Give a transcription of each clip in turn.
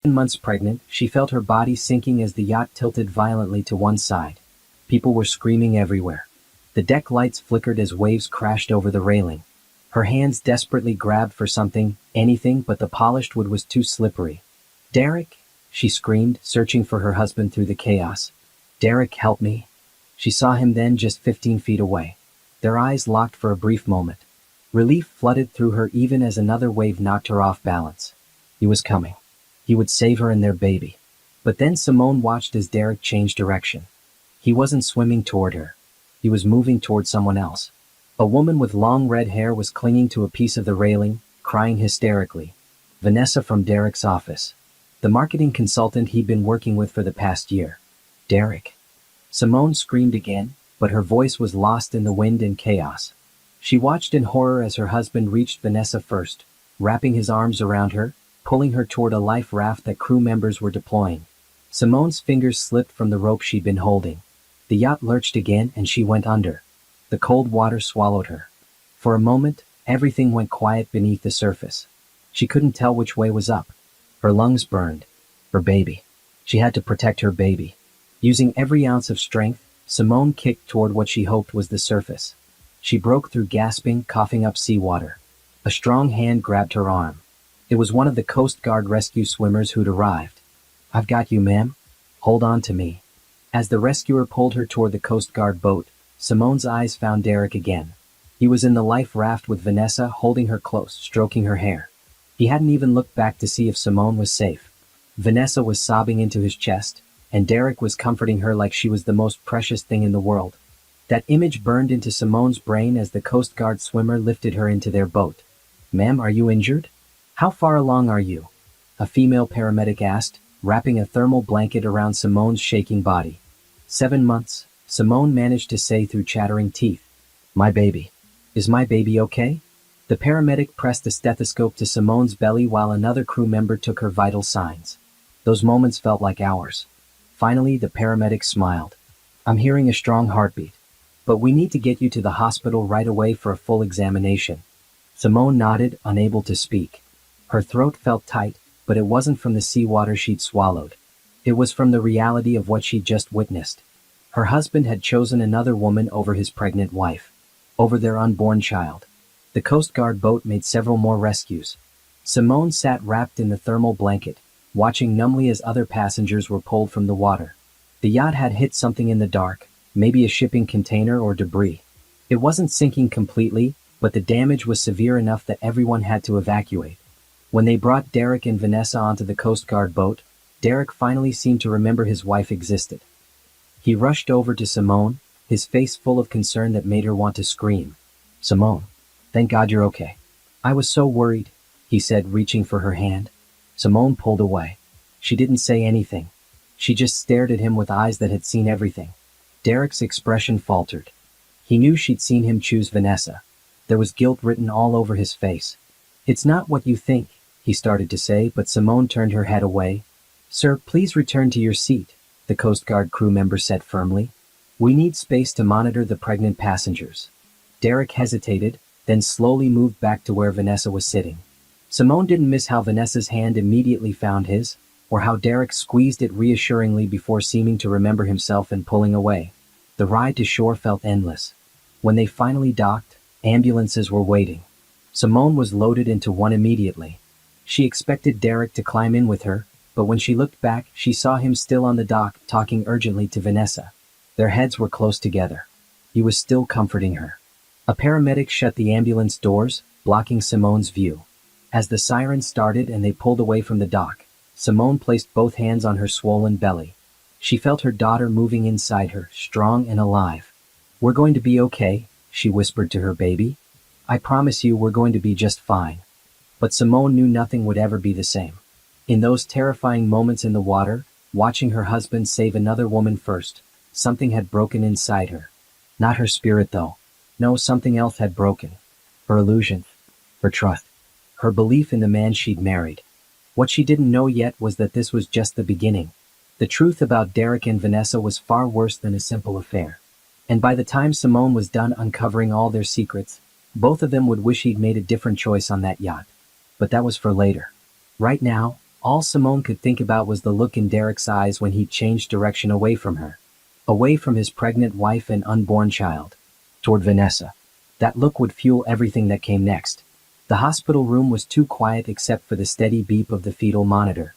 Months pregnant, she felt her body sinking as the yacht tilted violently to one side. People were screaming everywhere. The deck lights flickered as waves crashed over the railing. Her hands desperately grabbed for something, anything, but the polished wood was too slippery. "Derek!" she screamed, searching for her husband through the chaos. "Derek, help me!" She saw him then just 15 feet away. Their eyes locked for a brief moment. Relief flooded through her even as another wave knocked her off balance. He was coming. He would save her and their baby. But then Simone watched as Derek changed direction. He wasn't swimming toward her. He was moving toward someone else. A woman with long red hair was clinging to a piece of the railing, crying hysterically. Vanessa from Derek's office. The marketing consultant he'd been working with for the past year. "Derek." Simone screamed again, but her voice was lost in the wind and chaos. She watched in horror as her husband reached Vanessa first, wrapping his arms around her, pulling her toward a life raft that crew members were deploying. Simone's fingers slipped from the rope she'd been holding. The yacht lurched again and she went under. The cold water swallowed her. For a moment, everything went quiet beneath the surface. She couldn't tell which way was up. Her lungs burned. Her baby. She had to protect her baby. Using every ounce of strength, Simone kicked toward what she hoped was the surface. She broke through, gasping, coughing up seawater. A strong hand grabbed her arm. It was one of the Coast Guard rescue swimmers who'd arrived. "I've got you, ma'am. Hold on to me." As the rescuer pulled her toward the Coast Guard boat, Simone's eyes found Derek again. He was in the life raft with Vanessa, holding her close, stroking her hair. He hadn't even looked back to see if Simone was safe. Vanessa was sobbing into his chest, and Derek was comforting her like she was the most precious thing in the world. That image burned into Simone's brain as the Coast Guard swimmer lifted her into their boat. "Ma'am, are you injured? How far along are you?" a female paramedic asked, wrapping a thermal blanket around Simone's shaking body. 7 months, Simone managed to say through chattering teeth. "My baby. Is my baby okay?" The paramedic pressed a stethoscope to Simone's belly while another crew member took her vital signs. Those moments felt like hours. Finally, the paramedic smiled. "I'm hearing a strong heartbeat. But we need to get you to the hospital right away for a full examination." Simone nodded, unable to speak. Her throat felt tight, but it wasn't from the seawater she'd swallowed. It was from the reality of what she'd just witnessed. Her husband had chosen another woman over his pregnant wife, over their unborn child. The Coast Guard boat made several more rescues. Simone sat wrapped in the thermal blanket, watching numbly as other passengers were pulled from the water. The yacht had hit something in the dark, maybe a shipping container or debris. It wasn't sinking completely, but the damage was severe enough that everyone had to evacuate. When they brought Derek and Vanessa onto the Coast Guard boat, Derek finally seemed to remember his wife existed. He rushed over to Simone, his face full of concern that made her want to scream. "Simone, thank God you're okay. I was so worried," he said, reaching for her hand. Simone pulled away. She didn't say anything. She just stared at him with eyes that had seen everything. Derek's expression faltered. He knew she'd seen him choose Vanessa. There was guilt written all over his face. "It's not what you think," he started to say, but Simone turned her head away. "Sir, please return to your seat," the Coast Guard crew member said firmly. "We need space to monitor the pregnant passengers." Derek hesitated, then slowly moved back to where Vanessa was sitting. Simone didn't miss how Vanessa's hand immediately found his, or how Derek squeezed it reassuringly before seeming to remember himself and pulling away. The ride to shore felt endless. When they finally docked, ambulances were waiting. Simone was loaded into one immediately. She expected Derek to climb in with her, but when she looked back, she saw him still on the dock, talking urgently to Vanessa. Their heads were close together. He was still comforting her. A paramedic shut the ambulance doors, blocking Simone's view. As the siren started and they pulled away from the dock, Simone placed both hands on her swollen belly. She felt her daughter moving inside her, strong and alive. "We're going to be okay," she whispered to her baby. "I promise you we're going to be just fine." But Simone knew nothing would ever be the same. In those terrifying moments in the water, watching her husband save another woman first, something had broken inside her. Not her spirit, though. No, something else had broken. Her illusion. Her trust. Her belief in the man she'd married. What she didn't know yet was that this was just the beginning. The truth about Derek and Vanessa was far worse than a simple affair. And by the time Simone was done uncovering all their secrets, both of them would wish he'd made a different choice on that yacht. But that was for later. Right now, All Simone could think about was the look in Derek's eyes when he changed direction away from her. Away from his pregnant wife and unborn child. Toward Vanessa. That look would fuel everything that came next. The hospital room was too quiet except for the steady beep of the fetal monitor.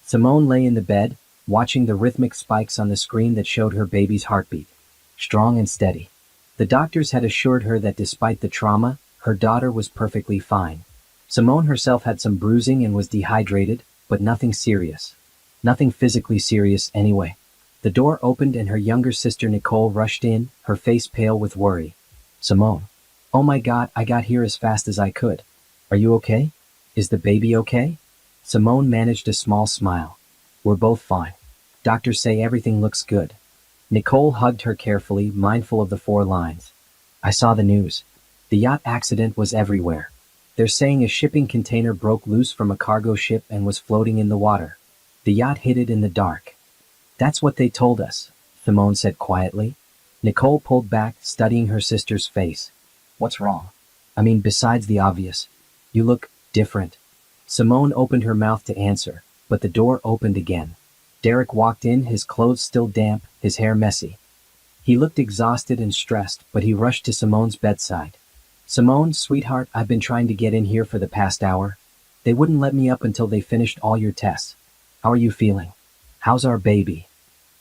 Simone lay in the bed, watching the rhythmic spikes on the screen that showed her baby's heartbeat. Strong and steady. The doctors had assured her that despite the trauma, her daughter was perfectly fine. Simone herself had some bruising and was dehydrated, but nothing serious. Nothing physically serious anyway. The door opened and her younger sister Nicole rushed in, her face pale with worry. Simone. Oh my God, I got here as fast as I could. Are you okay? Is the baby okay? Simone managed a small smile. We're both fine. Doctors say everything looks good. Nicole hugged her carefully, mindful of the 4 lines. I saw the news. The yacht accident was everywhere. They're saying a shipping container broke loose from a cargo ship and was floating in the water. The yacht hit it in the dark. That's what they told us, Simone said quietly. Nicole pulled back, studying her sister's face. What's wrong? I mean, besides the obvious. You look different. Simone opened her mouth to answer, but the door opened again. Derek walked in, his clothes still damp, his hair messy. He looked exhausted and stressed, but he rushed to Simone's bedside. Simone, sweetheart, I've been trying to get in here for the past hour. They wouldn't let me up until they finished all your tests. How are you feeling? How's our baby?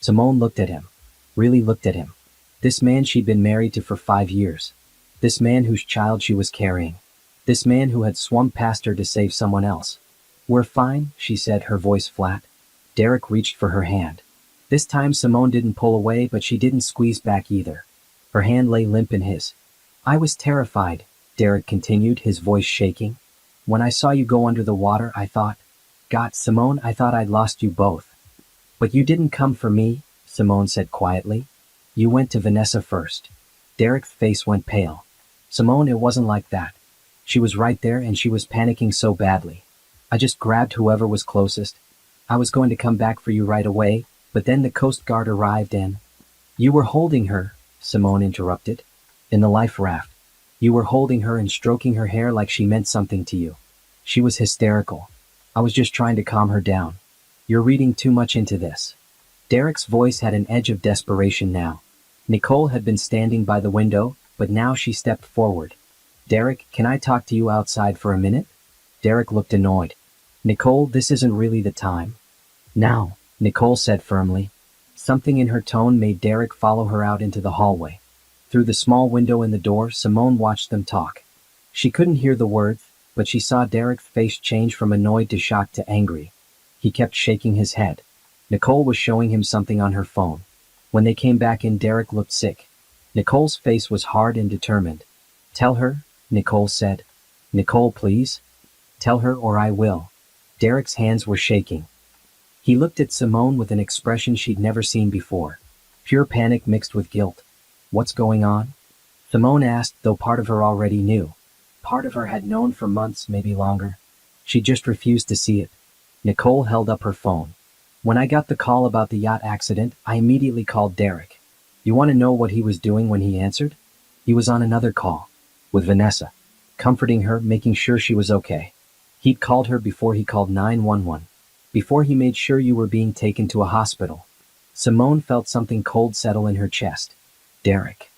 Simone looked at him. Really looked at him. This man she'd been married to for 5 years. This man whose child she was carrying. This man who had swum past her to save someone else. We're fine, she said, her voice flat. Derek reached for her hand. This time Simone didn't pull away, but she didn't squeeze back either. Her hand lay limp in his. I was terrified, Derek continued, his voice shaking. When I saw you go under the water, I thought, God, Simone, I thought I'd lost you both. But you didn't come for me, Simone said quietly. You went to Vanessa first. Derek's face went pale. Simone, it wasn't like that. She was right there and she was panicking so badly. I just grabbed whoever was closest. I was going to come back for you right away, but then the Coast Guard arrived and... You were holding her, Simone interrupted. In the life raft. You were holding her and stroking her hair like she meant something to you. She was hysterical. I was just trying to calm her down. You're reading too much into this. Derek's voice had an edge of desperation now. Nicole had been standing by the window, but now she stepped forward. Derek, can I talk to you outside for a minute? Derek looked annoyed. Nicole, this isn't really the time. Now, Nicole said firmly. Something in her tone made Derek follow her out into the hallway. Through the small window in the door, Simone watched them talk. She couldn't hear the words, but she saw Derek's face change from annoyed to shocked to angry. He kept shaking his head. Nicole was showing him something on her phone. When they came back in, Derek looked sick. Nicole's face was hard and determined. Tell her, Nicole said. Nicole, please. Tell her or I will. Derek's hands were shaking. He looked at Simone with an expression she'd never seen before. Pure panic mixed with guilt. What's going on? Simone asked, though part of her already knew. Part of her had known for months, maybe longer. She just refused to see it. Nicole held up her phone. When I got the call about the yacht accident, I immediately called Derek. You want to know what he was doing when he answered? He was on another call. With Vanessa. Comforting her, making sure she was okay. He'd called her before he called 911. Before he made sure you were being taken to a hospital. Simone felt something cold settle in her chest. Derek.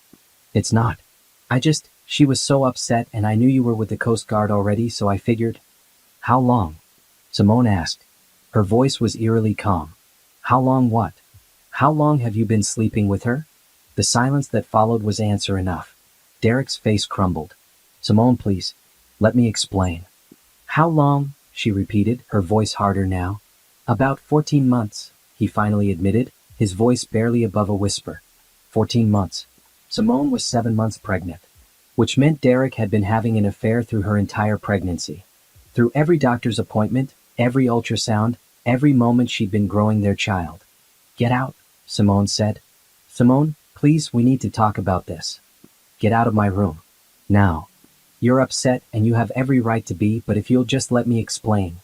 It's not. She was so upset and I knew you were with the Coast Guard already, so I figured. How long? Simone asked. Her voice was eerily calm. How long what? How long have you been sleeping with her? The silence that followed was answer enough. Derek's face crumbled. Simone, please. Let me explain. How long? She repeated, her voice harder now. About 14 months, he finally admitted, his voice barely above a whisper. 14 months. Simone was 7 months pregnant. Which meant Derek had been having an affair through her entire pregnancy. Through every doctor's appointment, every ultrasound, every moment she'd been growing their child. Get out, Simone said. Simone, please, we need to talk about this. Get out of my room. Now. You're upset and you have every right to be, but if you'll just let me explain.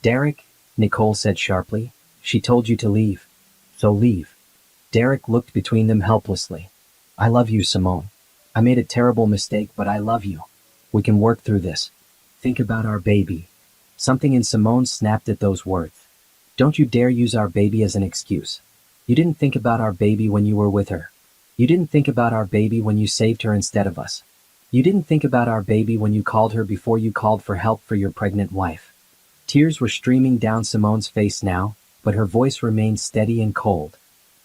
Derek, Nicole said sharply, she told you to leave. So leave. Derek looked between them helplessly. I love you, Simone. I made a terrible mistake, but I love you. We can work through this. Think about our baby. Something in Simone snapped at those words. Don't you dare use our baby as an excuse. You didn't think about our baby when you were with her. You didn't think about our baby when you saved her instead of us. You didn't think about our baby when you called her before you called for help for your pregnant wife. Tears were streaming down Simone's face now, but her voice remained steady and cold.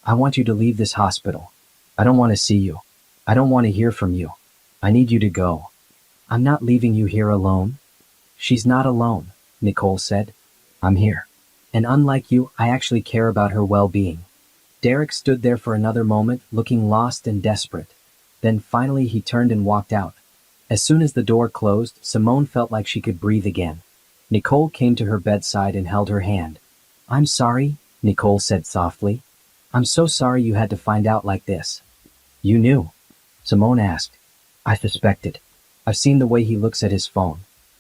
I want you to leave this hospital. I don't want to see you. I don't want to hear from you. I need you to go. I'm not leaving you here alone. She's not alone, Nicole said. I'm here. And unlike you, I actually care about her well-being. Derek stood there for another moment, looking lost and desperate. Then finally he turned and walked out. As soon as the door closed, Simone felt like she could breathe again. Nicole came to her bedside and held her hand. I'm sorry, Nicole said softly. I'm so sorry you had to find out like this. You knew? Simone asked. I suspected. I've seen the way he looks at his phone.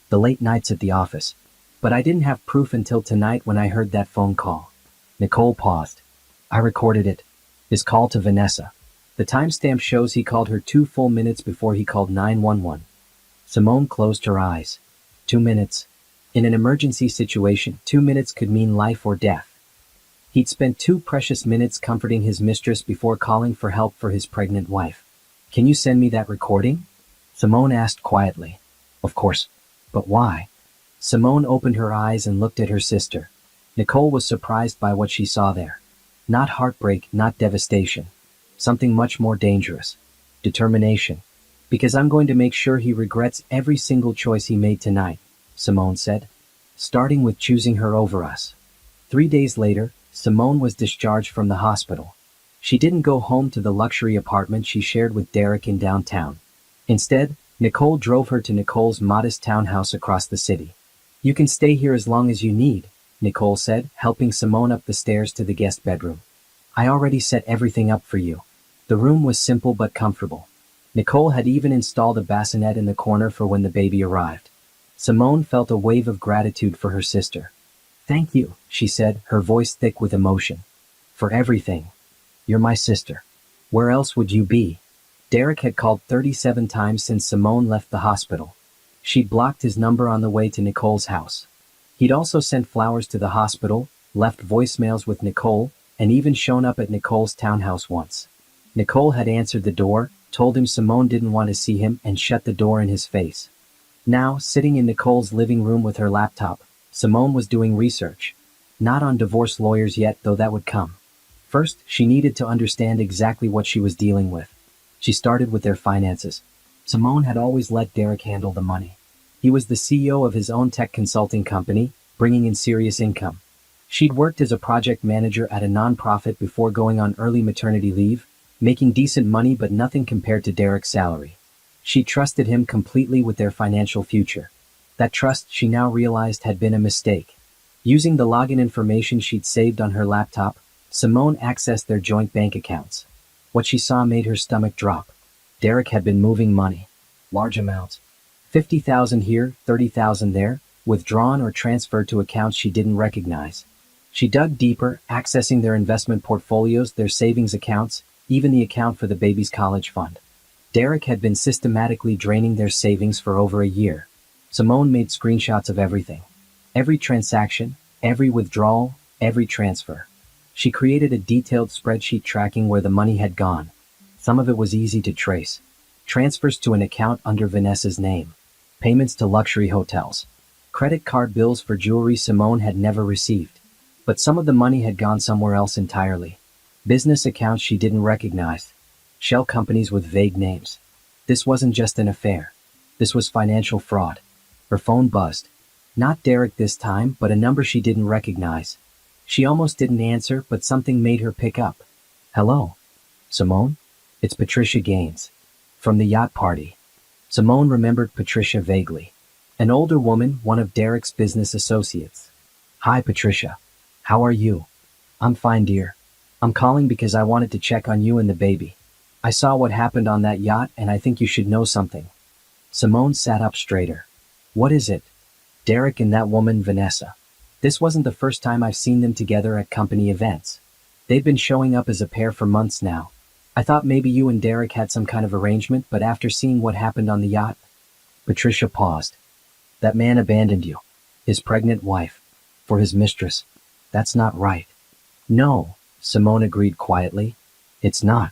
The late nights at the office. But I didn't have proof until tonight when I heard that phone call. Nicole paused. I recorded it. His call to Vanessa. The timestamp shows he called her 2 full minutes before he called 911. Simone closed her eyes. 2 minutes. In an emergency situation, 2 minutes could mean life or death. He'd spent 2 precious minutes comforting his mistress before calling for help for his pregnant wife. Can you send me that recording? Simone asked quietly. Of course. But why? Simone opened her eyes and looked at her sister. Nicole was surprised by what she saw there. Not heartbreak, not devastation. Something much more dangerous. Determination. Because I'm going to make sure he regrets every single choice he made tonight, Simone said. Starting with choosing her over us. 3 days later, Simone was discharged from the hospital. She didn't go home to the luxury apartment she shared with Derek in downtown. Instead, Nicole drove her to Nicole's modest townhouse across the city. You can stay here as long as you need, Nicole said, helping Simone up the stairs to the guest bedroom. I already set everything up for you. The room was simple but comfortable. Nicole had even installed a bassinet in the corner for when the baby arrived. Simone felt a wave of gratitude for her sister. Thank you, she said, her voice thick with emotion. For everything. You're my sister. Where else would you be? Derek had called 37 times since Simone left the hospital. She'd blocked his number on the way to Nicole's house. He'd also sent flowers to the hospital, left voicemails with Nicole, and even shown up at Nicole's townhouse once. Nicole had answered the door, told him Simone didn't want to see him, and shut the door in his face. Now, sitting in Nicole's living room with her laptop, Simone was doing research. Not on divorce lawyers yet, though that would come. First, she needed to understand exactly what she was dealing with. She started with their finances. Simone had always let Derek handle the money. He was the CEO of his own tech consulting company, bringing in serious income. She'd worked as a project manager at a nonprofit before going on early maternity leave, making decent money but nothing compared to Derek's salary. She trusted him completely with their financial future. That trust, she now realized, had been a mistake. Using the login information she'd saved on her laptop, Simone accessed their joint bank accounts. What she saw made her stomach drop. Derek had been moving money. Large amounts. 50,000 here, 30,000 there, withdrawn or transferred to accounts she didn't recognize. She dug deeper, accessing their investment portfolios, their savings accounts, even the account for the baby's college fund. Derek had been systematically draining their savings for over a year. Simone made screenshots of everything. Every transaction, every withdrawal, every transfer. She created a detailed spreadsheet tracking where the money had gone. Some of it was easy to trace. Transfers to an account under Vanessa's name. Payments to luxury hotels. Credit card bills for jewelry Simone had never received. But some of the money had gone somewhere else entirely. Business accounts she didn't recognize. Shell companies with vague names. This wasn't just an affair. This was financial fraud. Her phone buzzed. Not Derek this time, but a number she didn't recognize. She almost didn't answer, but something made her pick up. Hello? Simone? It's Patricia Gaines. From the yacht party. Simone remembered Patricia vaguely. An older woman, one of Derek's business associates. Hi, Patricia. How are you? I'm fine, dear. I'm calling because I wanted to check on you and the baby. I saw what happened on that yacht and I think you should know something. Simone sat up straighter. What is it? Derek and that woman, Vanessa. This wasn't the first time I've seen them together at company events. They've been showing up as a pair for months now. I thought maybe you and Derek had some kind of arrangement, but after seeing what happened on the yacht... Patricia paused. That man abandoned you. His pregnant wife. For his mistress. That's not right. No, Simone agreed quietly. It's not.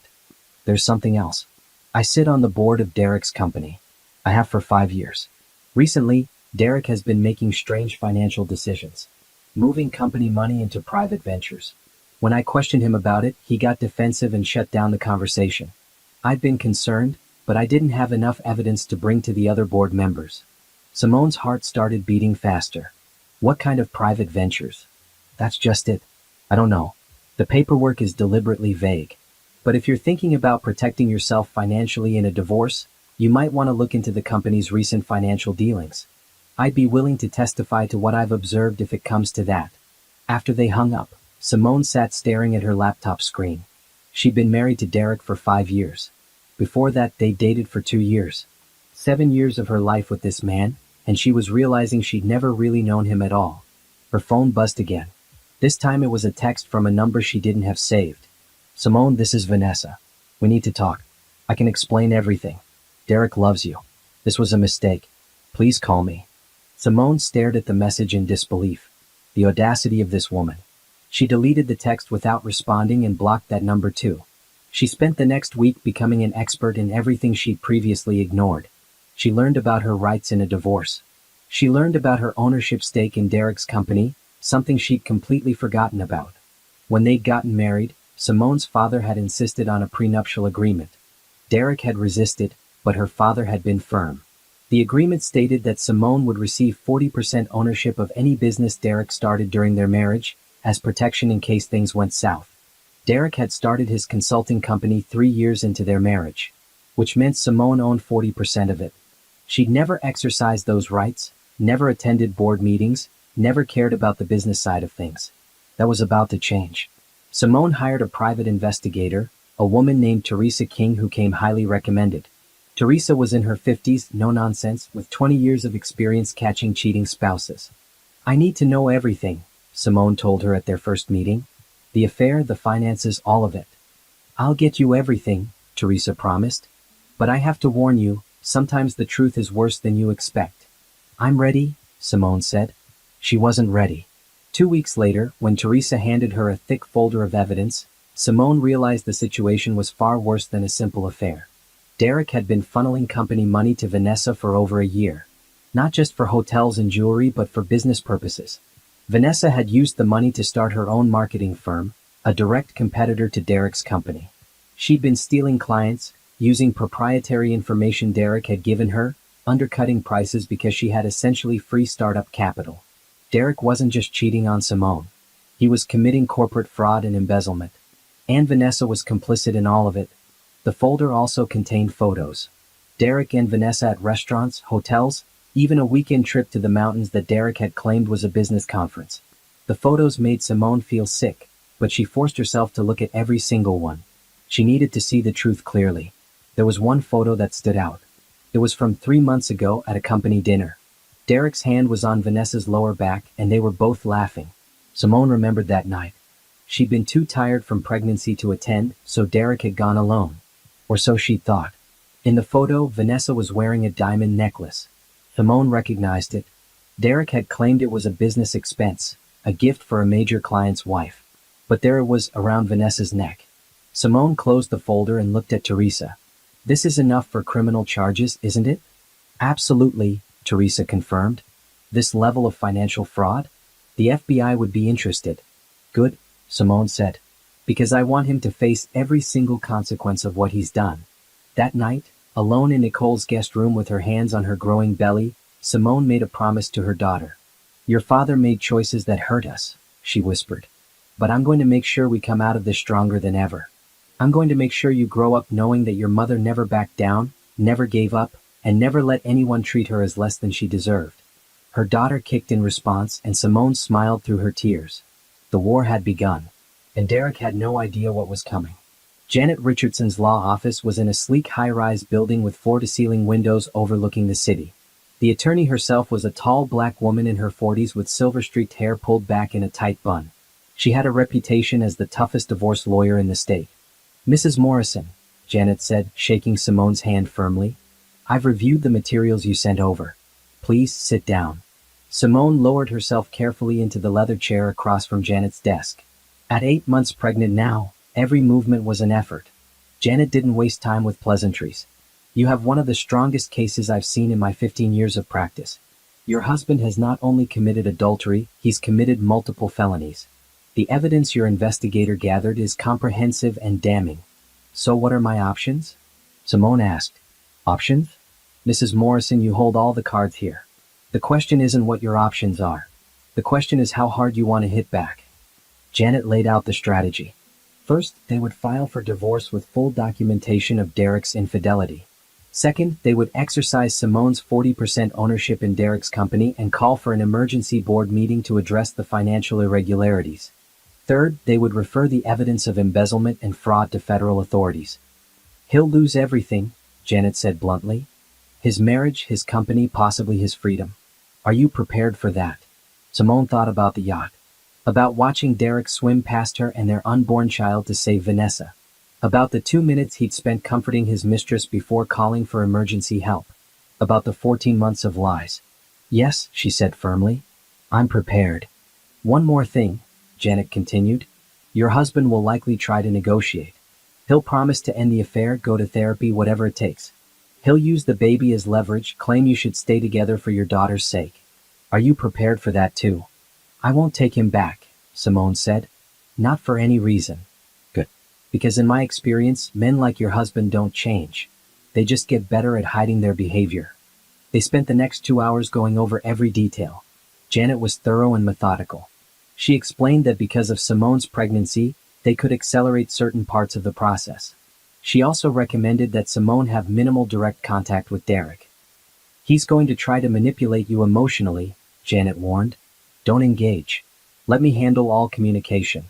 There's something else. I sit on the board of Derek's company. I have for 5 years. Recently, Derek has been making strange financial decisions. Moving company money into private ventures. When I questioned him about it, he got defensive and shut down the conversation. I'd been concerned, but I didn't have enough evidence to bring to the other board members. Simone's heart started beating faster. What kind of private ventures? That's just it. I don't know. The paperwork is deliberately vague. But if you're thinking about protecting yourself financially in a divorce, you might want to look into the company's recent financial dealings. I'd be willing to testify to what I've observed if it comes to that. After they hung up, Simone sat staring at her laptop screen. She'd been married to Derek for 5 years. Before that, they dated for 2 years. 7 years of her life with this man, and she was realizing she'd never really known him at all. Her phone buzzed again. This time it was a text from a number she didn't have saved. Simone, this is Vanessa. We need to talk. I can explain everything. Derek loves you. This was a mistake. Please call me. Simone stared at the message in disbelief. The audacity of this woman. She deleted the text without responding and blocked that number too. She spent the next week becoming an expert in everything she'd previously ignored. She learned about her rights in a divorce. She learned about her ownership stake in Derek's company, something she'd completely forgotten about. When they'd gotten married, Simone's father had insisted on a prenuptial agreement. Derek had resisted, but her father had been firm. The agreement stated that Simone would receive 40% ownership of any business Derek started during their marriage, as protection in case things went south. Derek had started his consulting company 3 years into their marriage, which meant Simone owned 40% of it. She'd never exercised those rights, never attended board meetings, never cared about the business side of things. That was about to change. Simone hired a private investigator, a woman named Teresa King who came highly recommended. Teresa was in her 50s, no nonsense, with 20 years of experience catching cheating spouses. I need to know everything, Simone told her at their first meeting. The affair, the finances, all of it. I'll get you everything, Teresa promised. But I have to warn you, sometimes the truth is worse than you expect. I'm ready, Simone said. She wasn't ready. 2 weeks later, when Teresa handed her a thick folder of evidence, Simone realized the situation was far worse than a simple affair. Derek had been funneling company money to Vanessa for over a year. Not just for hotels and jewelry, but for business purposes. Vanessa had used the money to start her own marketing firm, a direct competitor to Derek's company. She'd been stealing clients, using proprietary information Derek had given her, undercutting prices because she had essentially free startup capital. Derek wasn't just cheating on Simone. He was committing corporate fraud and embezzlement. And Vanessa was complicit in all of it. The folder also contained photos. Derek and Vanessa at restaurants, hotels, even a weekend trip to the mountains that Derek had claimed was a business conference. The photos made Simone feel sick, but she forced herself to look at every single one. She needed to see the truth clearly. There was one photo that stood out. It was from 3 months ago at a company dinner. Derek's hand was on Vanessa's lower back and they were both laughing. Simone remembered that night. She'd been too tired from pregnancy to attend, so Derek had gone alone. Or so she thought. In the photo, Vanessa was wearing a diamond necklace. Simone recognized it. Derek had claimed it was a business expense, a gift for a major client's wife. But there it was around Vanessa's neck. Simone closed the folder and looked at Teresa. This is enough for criminal charges, isn't it? Absolutely, Teresa confirmed. This level of financial fraud? The FBI would be interested. Good, Simone said. Because I want him to face every single consequence of what he's done. That night, alone in Nicole's guest room with her hands on her growing belly, Simone made a promise to her daughter. Your father made choices that hurt us, she whispered. But I'm going to make sure we come out of this stronger than ever. I'm going to make sure you grow up knowing that your mother never backed down, never gave up, and never let anyone treat her as less than she deserved. Her daughter kicked in response and Simone smiled through her tears. The war had begun. And Derek had no idea what was coming. Janet Richardson's law office was in a sleek high-rise building with floor-to-ceiling windows overlooking the city. The attorney herself was a tall black woman in her 40s with silver-streaked hair pulled back in a tight bun. She had a reputation as the toughest divorce lawyer in the state. Mrs. Morrison, Janet said, shaking Simone's hand firmly. I've reviewed the materials you sent over. Please sit down. Simone lowered herself carefully into the leather chair across from Janet's desk. At 8 months pregnant now, every movement was an effort. Janet didn't waste time with pleasantries. You have one of the strongest cases I've seen in my 15 years of practice. Your husband has not only committed adultery, he's committed multiple felonies. The evidence your investigator gathered is comprehensive and damning. So what are my options? Simone asked. Options? Mrs. Morrison, you hold all the cards here. The question isn't what your options are. The question is how hard you want to hit back. Janet laid out the strategy. First, they would file for divorce with full documentation of Derek's infidelity. Second, they would exercise Simone's 40% ownership in Derek's company and call for an emergency board meeting to address the financial irregularities. Third, they would refer the evidence of embezzlement and fraud to federal authorities. He'll lose everything, Janet said bluntly. His marriage, his company, possibly his freedom. Are you prepared for that? Simone thought about the yacht. About watching Derek swim past her and their unborn child to save Vanessa. About the 2 minutes he'd spent comforting his mistress before calling for emergency help. About the 14 months of lies. Yes, she said firmly. I'm prepared. One more thing, Janet continued. Your husband will likely try to negotiate. He'll promise to end the affair, go to therapy, whatever it takes. He'll use the baby as leverage, claim you should stay together for your daughter's sake. Are you prepared for that too? I won't take him back, Simone said. Not for any reason. Good. Because in my experience, men like your husband don't change. They just get better at hiding their behavior. They spent the next 2 hours going over every detail. Janet was thorough and methodical. She explained that because of Simone's pregnancy, they could accelerate certain parts of the process. She also recommended that Simone have minimal direct contact with Derek. He's going to try to manipulate you emotionally, Janet warned. Don't engage. Let me handle all communication.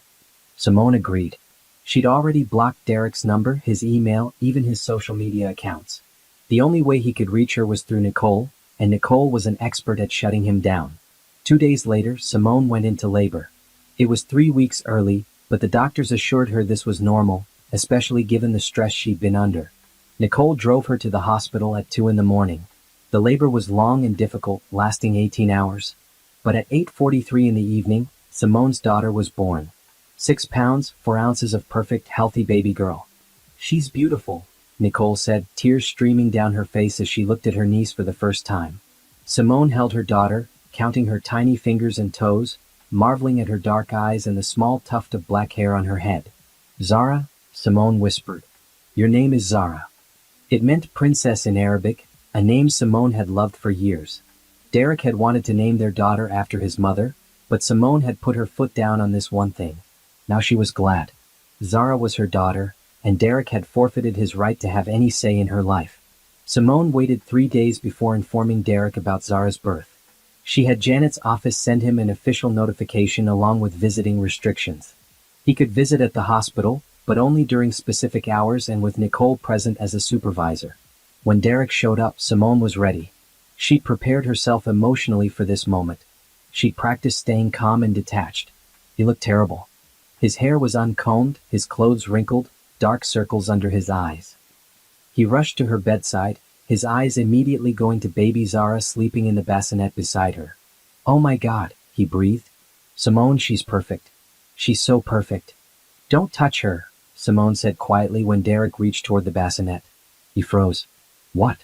Simone agreed. She'd already blocked Derek's number, his email, even his social media accounts. The only way he could reach her was through Nicole, and Nicole was an expert at shutting him down. 2 days later, Simone went into labor. It was 3 weeks early, but the doctors assured her this was normal, especially given the stress she'd been under. Nicole drove her to the hospital at 2 in the morning. The labor was long and difficult, lasting 18 hours. But at 8:43 in the evening, Simone's daughter was born. 6 pounds, 4 ounces of perfect, healthy baby girl. She's beautiful, Nicole said, tears streaming down her face as she looked at her niece for the first time. Simone held her daughter, counting her tiny fingers and toes, marveling at her dark eyes and the small tuft of black hair on her head. Zara, Simone whispered. Your name is Zara. It meant princess in Arabic, a name Simone had loved for years. Derek had wanted to name their daughter after his mother, but Simone had put her foot down on this one thing. Now she was glad. Zara was her daughter, and Derek had forfeited his right to have any say in her life. Simone waited 3 days before informing Derek about Zara's birth. She had Janet's office send him an official notification along with visiting restrictions. He could visit at the hospital, but only during specific hours and with Nicole present as a supervisor. When Derek showed up, Simone was ready. She'd prepared herself emotionally for this moment. She'd practiced staying calm and detached. He looked terrible. His hair was uncombed, his clothes wrinkled, dark circles under his eyes. He rushed to her bedside, his eyes immediately going to baby Zara sleeping in the bassinet beside her. Oh my God, he breathed. Simone, she's perfect. She's so perfect. Don't touch her, Simone said quietly when Derek reached toward the bassinet. He froze. What?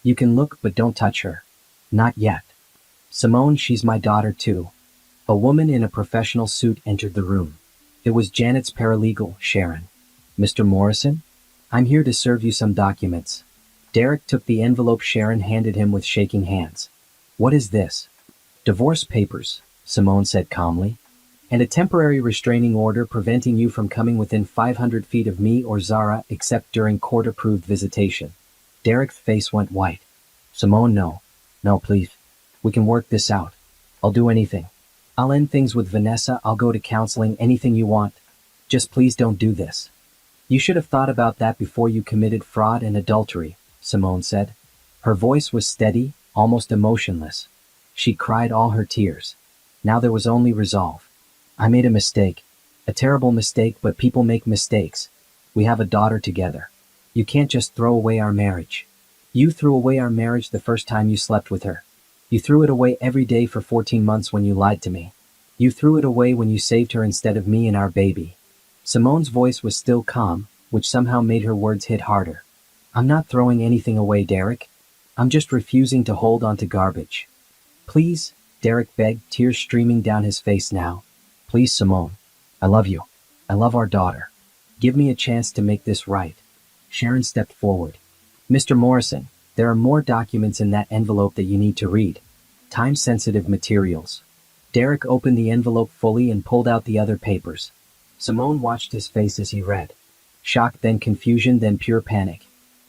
You can look, but don't touch her. Not yet. Simone, she's my daughter too. A woman in a professional suit entered the room. It was Janet's paralegal, Sharon. Mr. Morrison? I'm here to serve you some documents. Derek took the envelope Sharon handed him with shaking hands. What is this? Divorce papers, Simone said calmly. And a temporary restraining order preventing you from coming within 500 feet of me or Zara except during court-approved visitation. Derek's face went white. Simone, no. No, please. We can work this out. I'll do anything. I'll end things with Vanessa, I'll go to counseling, anything you want. Just please don't do this. You should have thought about that before you committed fraud and adultery, Simone said. Her voice was steady, almost emotionless. She cried all her tears. Now there was only resolve. I made a mistake. A terrible mistake, but people make mistakes. We have a daughter together. You can't just throw away our marriage. You threw away our marriage the first time you slept with her. You threw it away every day for 14 months when you lied to me. You threw it away when you saved her instead of me and our baby. Simone's voice was still calm, which somehow made her words hit harder. I'm not throwing anything away, Derek. I'm just refusing to hold on to garbage. Please, Derek begged, tears streaming down his face now. Please, Simone. I love you. I love our daughter. Give me a chance to make this right. Sharon stepped forward. Mr. Morrison, there are more documents in that envelope that you need to read. Time-sensitive materials. Derek opened the envelope fully and pulled out the other papers. Simone watched his face as he read. Shock, then confusion, then pure panic.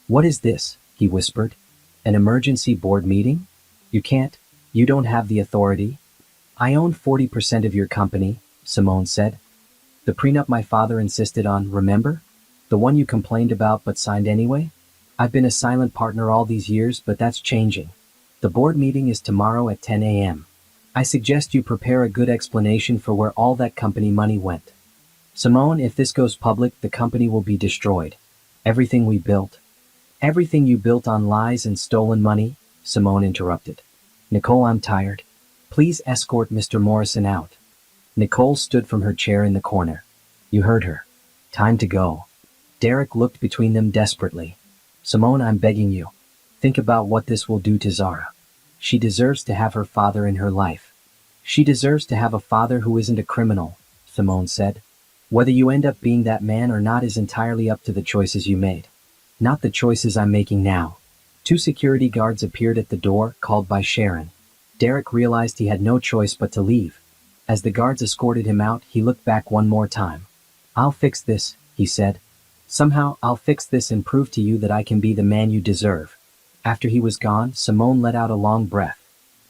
What is this? He whispered. An emergency board meeting? You can't. You don't have the authority. I own 40% of your company, Simone said. The prenup my father insisted on, remember? The one you complained about but signed anyway? I've been a silent partner all these years, but that's changing. The board meeting is tomorrow at 10 a.m. I suggest you prepare a good explanation for where all that company money went. Simone, if this goes public, the company will be destroyed. Everything we built. Everything you built on lies and stolen money, Simone interrupted. Nicole, I'm tired. Please escort Mr. Morrison out. Nicole stood from her chair in the corner. You heard her. Time to go. Derek looked between them desperately. Simone, I'm begging you. Think about what this will do to Zara. She deserves to have her father in her life. She deserves to have a father who isn't a criminal, Simone said. Whether you end up being that man or not is entirely up to the choices you made. Not the choices I'm making now. 2 security guards appeared at the door, called by Sharon. Derek realized he had no choice but to leave. As the guards escorted him out, he looked back one more time. I'll fix this, he said. Somehow, I'll fix this and prove to you that I can be the man you deserve. After he was gone, Simone let out a long breath.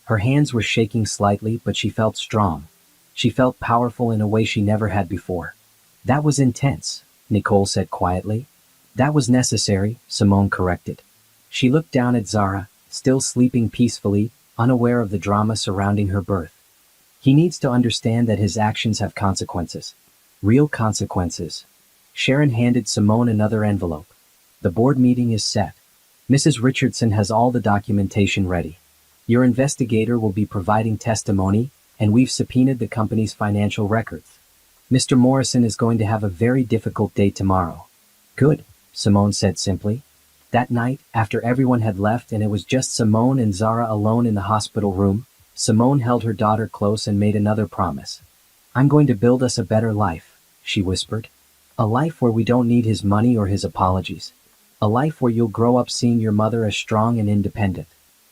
Her hands were shaking slightly, but she felt strong. She felt powerful in a way she never had before. That was intense, Nicole said quietly. That was necessary, Simone corrected. She looked down at Zara, still sleeping peacefully, unaware of the drama surrounding her birth. He needs to understand that his actions have consequences. Real consequences. Sharon handed Simone another envelope. The board meeting is set. Mrs. Richardson has all the documentation ready. Your investigator will be providing testimony, and we've subpoenaed the company's financial records. Mr. Morrison is going to have a very difficult day tomorrow. Good, Simone said simply. That night, after everyone had left and it was just Simone and Zara alone in the hospital room, Simone held her daughter close and made another promise. I'm going to build us a better life, she whispered. A life where we don't need his money or his apologies. A life where you'll grow up seeing your mother as strong and independent.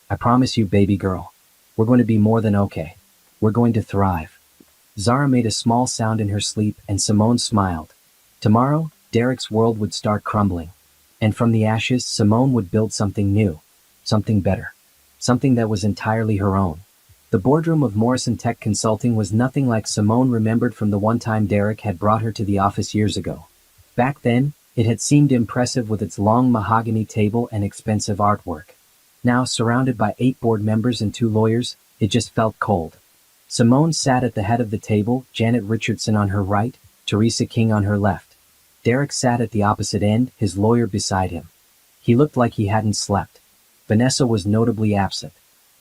I promise you, baby girl. We're going to be more than okay. We're going to thrive. Zara made a small sound in her sleep and Simone smiled. Tomorrow, Derek's world would start crumbling. And from the ashes, Simone would build something new. Something better. Something that was entirely her own. The boardroom of Morrison Tech Consulting was nothing like Simone remembered from the one time Derek had brought her to the office years ago. Back then, it had seemed impressive with its long mahogany table and expensive artwork. Now, surrounded by 8 board members and 2 lawyers, it just felt cold. Simone sat at the head of the table, Janet Richardson on her right, Teresa King on her left. Derek sat at the opposite end, his lawyer beside him. He looked like he hadn't slept. Vanessa was notably absent.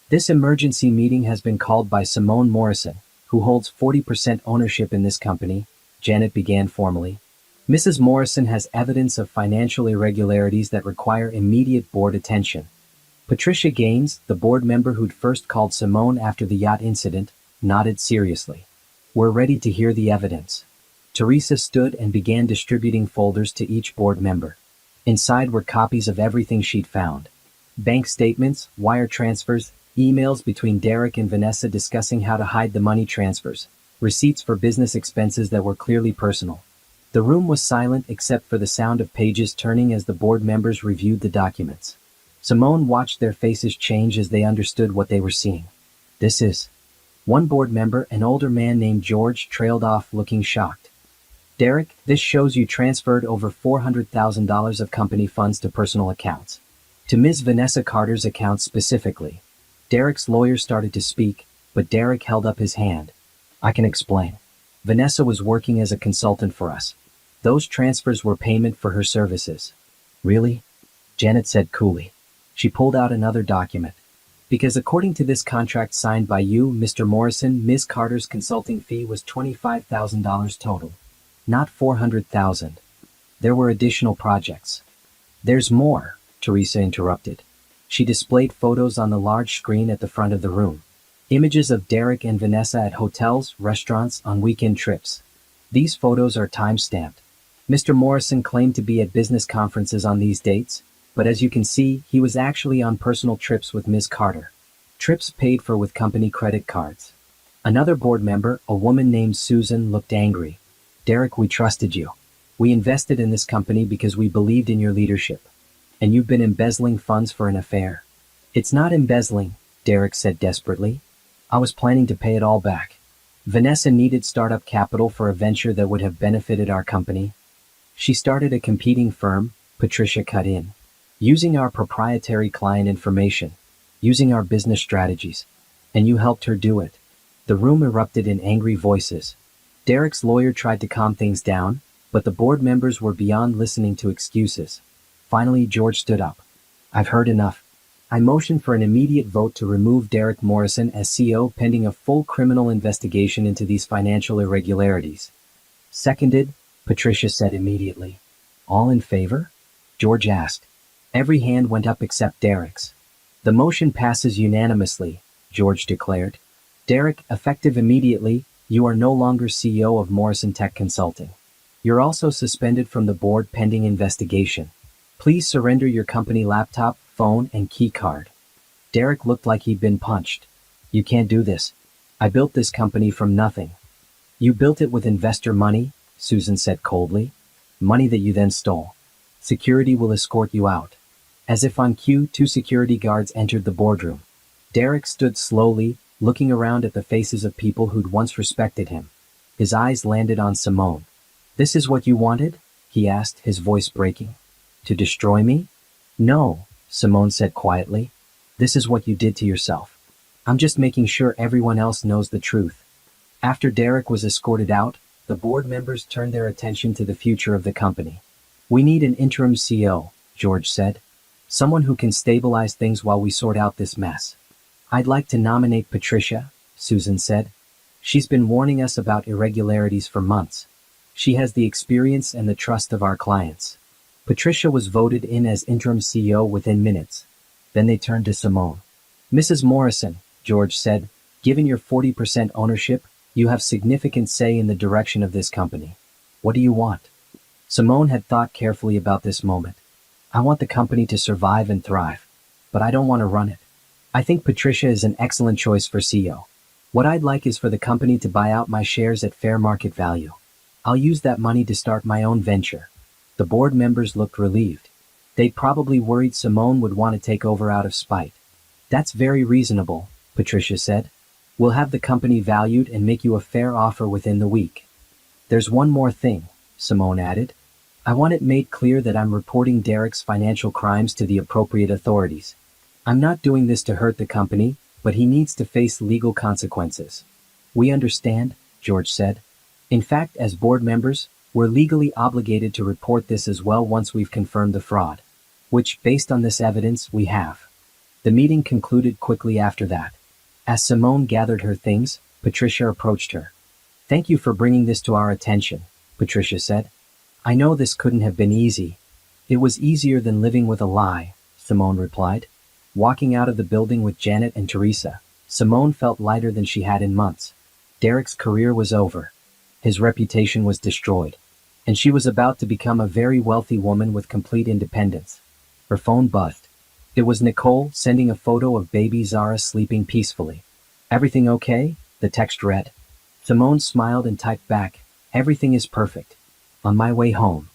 This emergency meeting has been called by Simone Morrison, who holds 40% ownership in this company, Janet began formally. Mrs. Morrison has evidence of financial irregularities that require immediate board attention. Patricia Gaines, the board member who'd first called Simone after the yacht incident, nodded seriously. We're ready to hear the evidence. Teresa stood and began distributing folders to each board member. Inside were copies of everything she'd found. Bank statements, wire transfers, emails between Derek and Vanessa discussing how to hide the money transfers, receipts for business expenses that were clearly personal. The room was silent except for the sound of pages turning as the board members reviewed the documents. Simone watched their faces change as they understood what they were seeing. This is... One board member, an older man named George, trailed off looking shocked. Derek, this shows you transferred over $400,000 of company funds to personal accounts. To Ms. Vanessa Carter's account specifically. Derek's lawyer started to speak, but Derek held up his hand. I can explain. Vanessa was working as a consultant for us. Those transfers were payment for her services. Really? Janet said coolly. She pulled out another document. Because according to this contract signed by you, Mr. Morrison, Ms. Carter's consulting fee was $25,000 total, not $400,000. There were additional projects. There's more, Teresa interrupted. She displayed photos on the large screen at the front of the room. Images of Derek and Vanessa at hotels, restaurants, on weekend trips. These photos are time-stamped. Mr. Morrison claimed to be at business conferences on these dates, but as you can see, he was actually on personal trips with Ms. Carter. Trips paid for with company credit cards. Another board member, a woman named Susan, looked angry. Derek, we trusted you. We invested in this company because we believed in your leadership. And you've been embezzling funds for an affair. It's not embezzling, Derek said desperately. I was planning to pay it all back. Vanessa needed startup capital for a venture that would have benefited our company. She started a competing firm, Patricia cut in. Using our proprietary client information, using our business strategies. And you helped her do it. The room erupted in angry voices. Derek's lawyer tried to calm things down, but the board members were beyond listening to excuses. Finally, George stood up. I've heard enough. I motion for an immediate vote to remove Derek Morrison as CEO pending a full criminal investigation into these financial irregularities. Seconded, Patricia said immediately. All in favor? George asked. Every hand went up except Derek's. The motion passes unanimously, George declared. Derek, effective immediately, you are no longer CEO of Morrison Tech Consulting. You're also suspended from the board pending investigation. Please surrender your company laptop, phone, and key card. Derek looked like he'd been punched. You can't do this. I built this company from nothing. You built it with investor money, Susan said coldly. Money that you then stole. Security will escort you out. As if on cue, 2 security guards entered the boardroom. Derek stood slowly, looking around at the faces of people who'd once respected him. His eyes landed on Simone. This is what you wanted? He asked, his voice breaking. To destroy me? No, Simone said quietly. This is what you did to yourself. I'm just making sure everyone else knows the truth. After Derek was escorted out, the board members turned their attention to the future of the company. We need an interim CEO, George said. Someone who can stabilize things while we sort out this mess. I'd like to nominate Patricia, Susan said. She's been warning us about irregularities for months. She has the experience and the trust of our clients. Patricia was voted in as interim CEO within minutes. Then they turned to Simone. Mrs. Morrison, George said, given your 40% ownership, you have significant say in the direction of this company. What do you want? Simone had thought carefully about this moment. I want the company to survive and thrive, but I don't want to run it. I think Patricia is an excellent choice for CEO. What I'd like is for the company to buy out my shares at fair market value. I'll use that money to start my own venture. The board members looked relieved. They'd probably worried Simone would want to take over out of spite. That's very reasonable, Patricia said. We'll have the company valued and make you a fair offer within the week. There's one more thing, Simone added. I want it made clear that I'm reporting Derek's financial crimes to the appropriate authorities. I'm not doing this to hurt the company, but he needs to face legal consequences. We understand, George said. In fact, as board members, we're legally obligated to report this as well once we've confirmed the fraud, which, based on this evidence, we have. The meeting concluded quickly after that. As Simone gathered her things, Patricia approached her. Thank you for bringing this to our attention, Patricia said. I know this couldn't have been easy. It was easier than living with a lie, Simone replied. Walking out of the building with Janet and Teresa, Simone felt lighter than she had in months. Derek's career was over. His reputation was destroyed. And she was about to become a very wealthy woman with complete independence. Her phone buzzed. It was Nicole sending a photo of baby Zara sleeping peacefully. Everything okay? The text read. Simone smiled and typed back, everything is perfect. On my way home.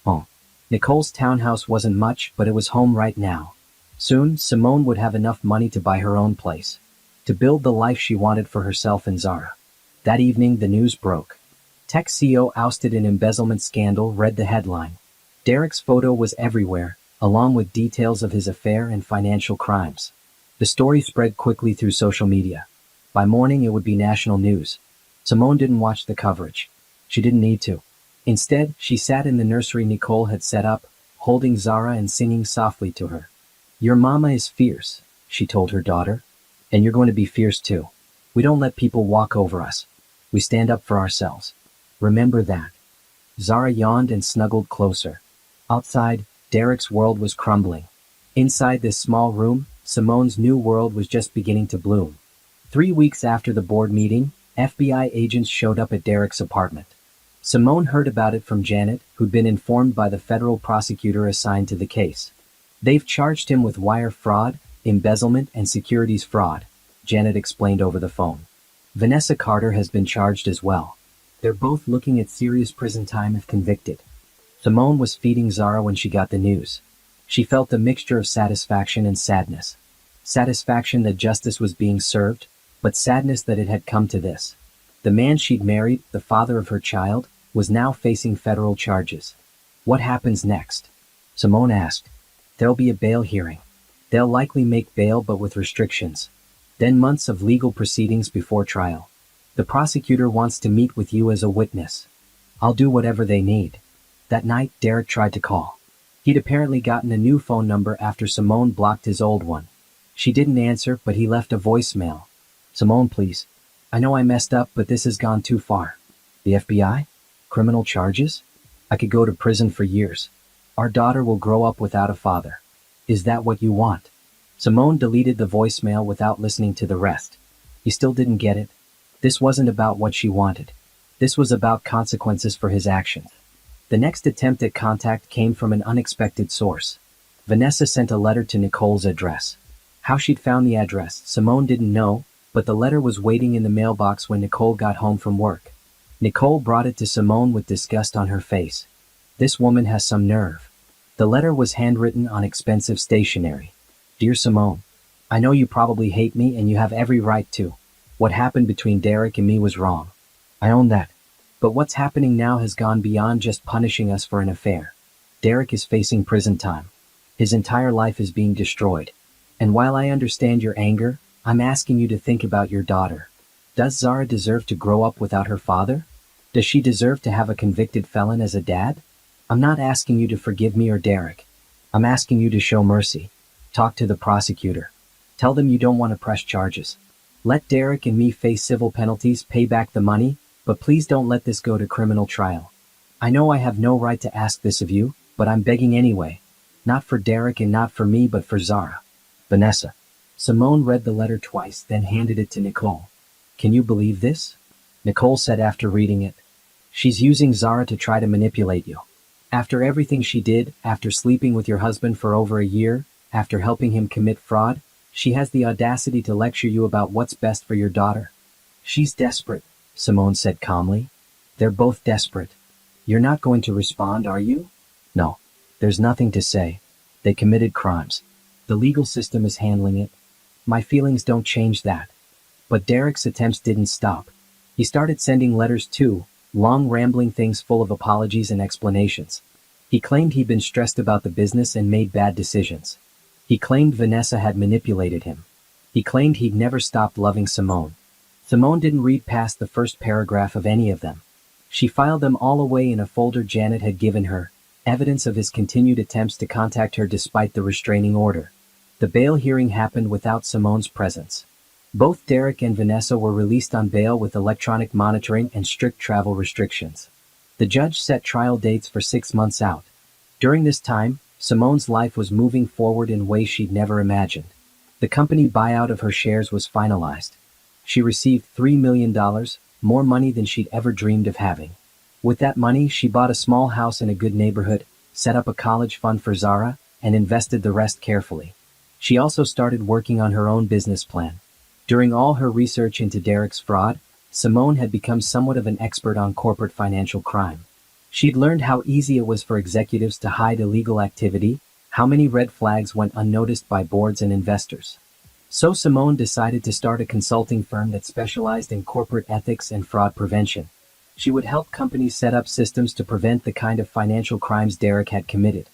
Oh. Nicole's townhouse wasn't much, but it was home right now. Soon, Simone would have enough money to buy her own place. To build the life she wanted for herself and Zara. That evening, the news broke. Tech CEO ousted in embezzlement scandal, read the headline. Derek's photo was everywhere, along with details of his affair and financial crimes. The story spread quickly through social media. By morning, it would be national news. Simone didn't watch the coverage. She didn't need to. Instead, she sat in the nursery Nicole had set up, holding Zara and singing softly to her. Your mama is fierce, she told her daughter. And you're going to be fierce too. We don't let people walk over us. We stand up for ourselves. Remember that. Zara yawned and snuggled closer. Outside, Derek's world was crumbling. Inside this small room, Simone's new world was just beginning to bloom. 3 weeks after the board meeting, FBI agents showed up at Derek's apartment. Simone heard about it from Janet, who'd been informed by the federal prosecutor assigned to the case. They've charged him with wire fraud, embezzlement, and securities fraud, Janet explained over the phone. Vanessa Carter has been charged as well. They're both looking at serious prison time if convicted. Simone was feeding Zara when she got the news. She felt a mixture of satisfaction and sadness. Satisfaction that justice was being served, but sadness that it had come to this. The man she'd married, the father of her child, was now facing federal charges. What happens next? Simone asked. There'll be a bail hearing. They'll likely make bail but with restrictions. Then months of legal proceedings before trial. The prosecutor wants to meet with you as a witness. I'll do whatever they need. That night, Derek tried to call. He'd apparently gotten a new phone number after Simone blocked his old one. She didn't answer, but he left a voicemail. Simone, please. I know I messed up, but this has gone too far. The FBI? Criminal charges? I could go to prison for years. Our daughter will grow up without a father. Is that what you want? Simone deleted the voicemail without listening to the rest. He still didn't get it. This wasn't about what she wanted. This was about consequences for his actions. The next attempt at contact came from an unexpected source. Vanessa sent a letter to Nicole's address. How she'd found the address, Simone didn't know, but the letter was waiting in the mailbox when Nicole got home from work. Nicole brought it to Simone with disgust on her face. This woman has some nerve. The letter was handwritten on expensive stationery. Dear Simone, I know you probably hate me and you have every right to. What happened between Derek and me was wrong. I own that. But what's happening now has gone beyond just punishing us for an affair. Derek is facing prison time. His entire life is being destroyed. And while I understand your anger, I'm asking you to think about your daughter. Does Zara deserve to grow up without her father? Does she deserve to have a convicted felon as a dad? I'm not asking you to forgive me or Derek. I'm asking you to show mercy. Talk to the prosecutor. Tell them you don't want to press charges. Let Derek and me face civil penalties, pay back the money, but please don't let this go to criminal trial. I know I have no right to ask this of you, but I'm begging anyway. Not for Derek and not for me, but for Zara. Vanessa. Simone read the letter twice, then handed it to Nicole. Can you believe this? Nicole said after reading it. She's using Zara to try to manipulate you. After everything she did, after sleeping with your husband for over a year, after helping him commit fraud, she has the audacity to lecture you about what's best for your daughter. She's desperate, Simone said calmly. They're both desperate. You're not going to respond, are you? No. There's nothing to say. They committed crimes. The legal system is handling it. My feelings don't change that. But Derek's attempts didn't stop. He started sending letters too, long rambling things full of apologies and explanations. He claimed he'd been stressed about the business and made bad decisions. He claimed Vanessa had manipulated him. He claimed he'd never stopped loving Simone. Simone didn't read past the first paragraph of any of them. She filed them all away in a folder Janet had given her, evidence of his continued attempts to contact her despite the restraining order. The bail hearing happened without Simone's presence. Both Derek and Vanessa were released on bail with electronic monitoring and strict travel restrictions. The judge set trial dates for 6 months out. During this time, Simone's life was moving forward in ways she'd never imagined. The company buyout of her shares was finalized. She received $3 million, more money than she'd ever dreamed of having. With that money, she bought a small house in a good neighborhood, set up a college fund for Zara, and invested the rest carefully. She also started working on her own business plan. During all her research into Derek's fraud, Simone had become somewhat of an expert on corporate financial crime. She'd learned how easy it was for executives to hide illegal activity, how many red flags went unnoticed by boards and investors. So Simone decided to start a consulting firm that specialized in corporate ethics and fraud prevention. She would help companies set up systems to prevent the kind of financial crimes Derek had committed.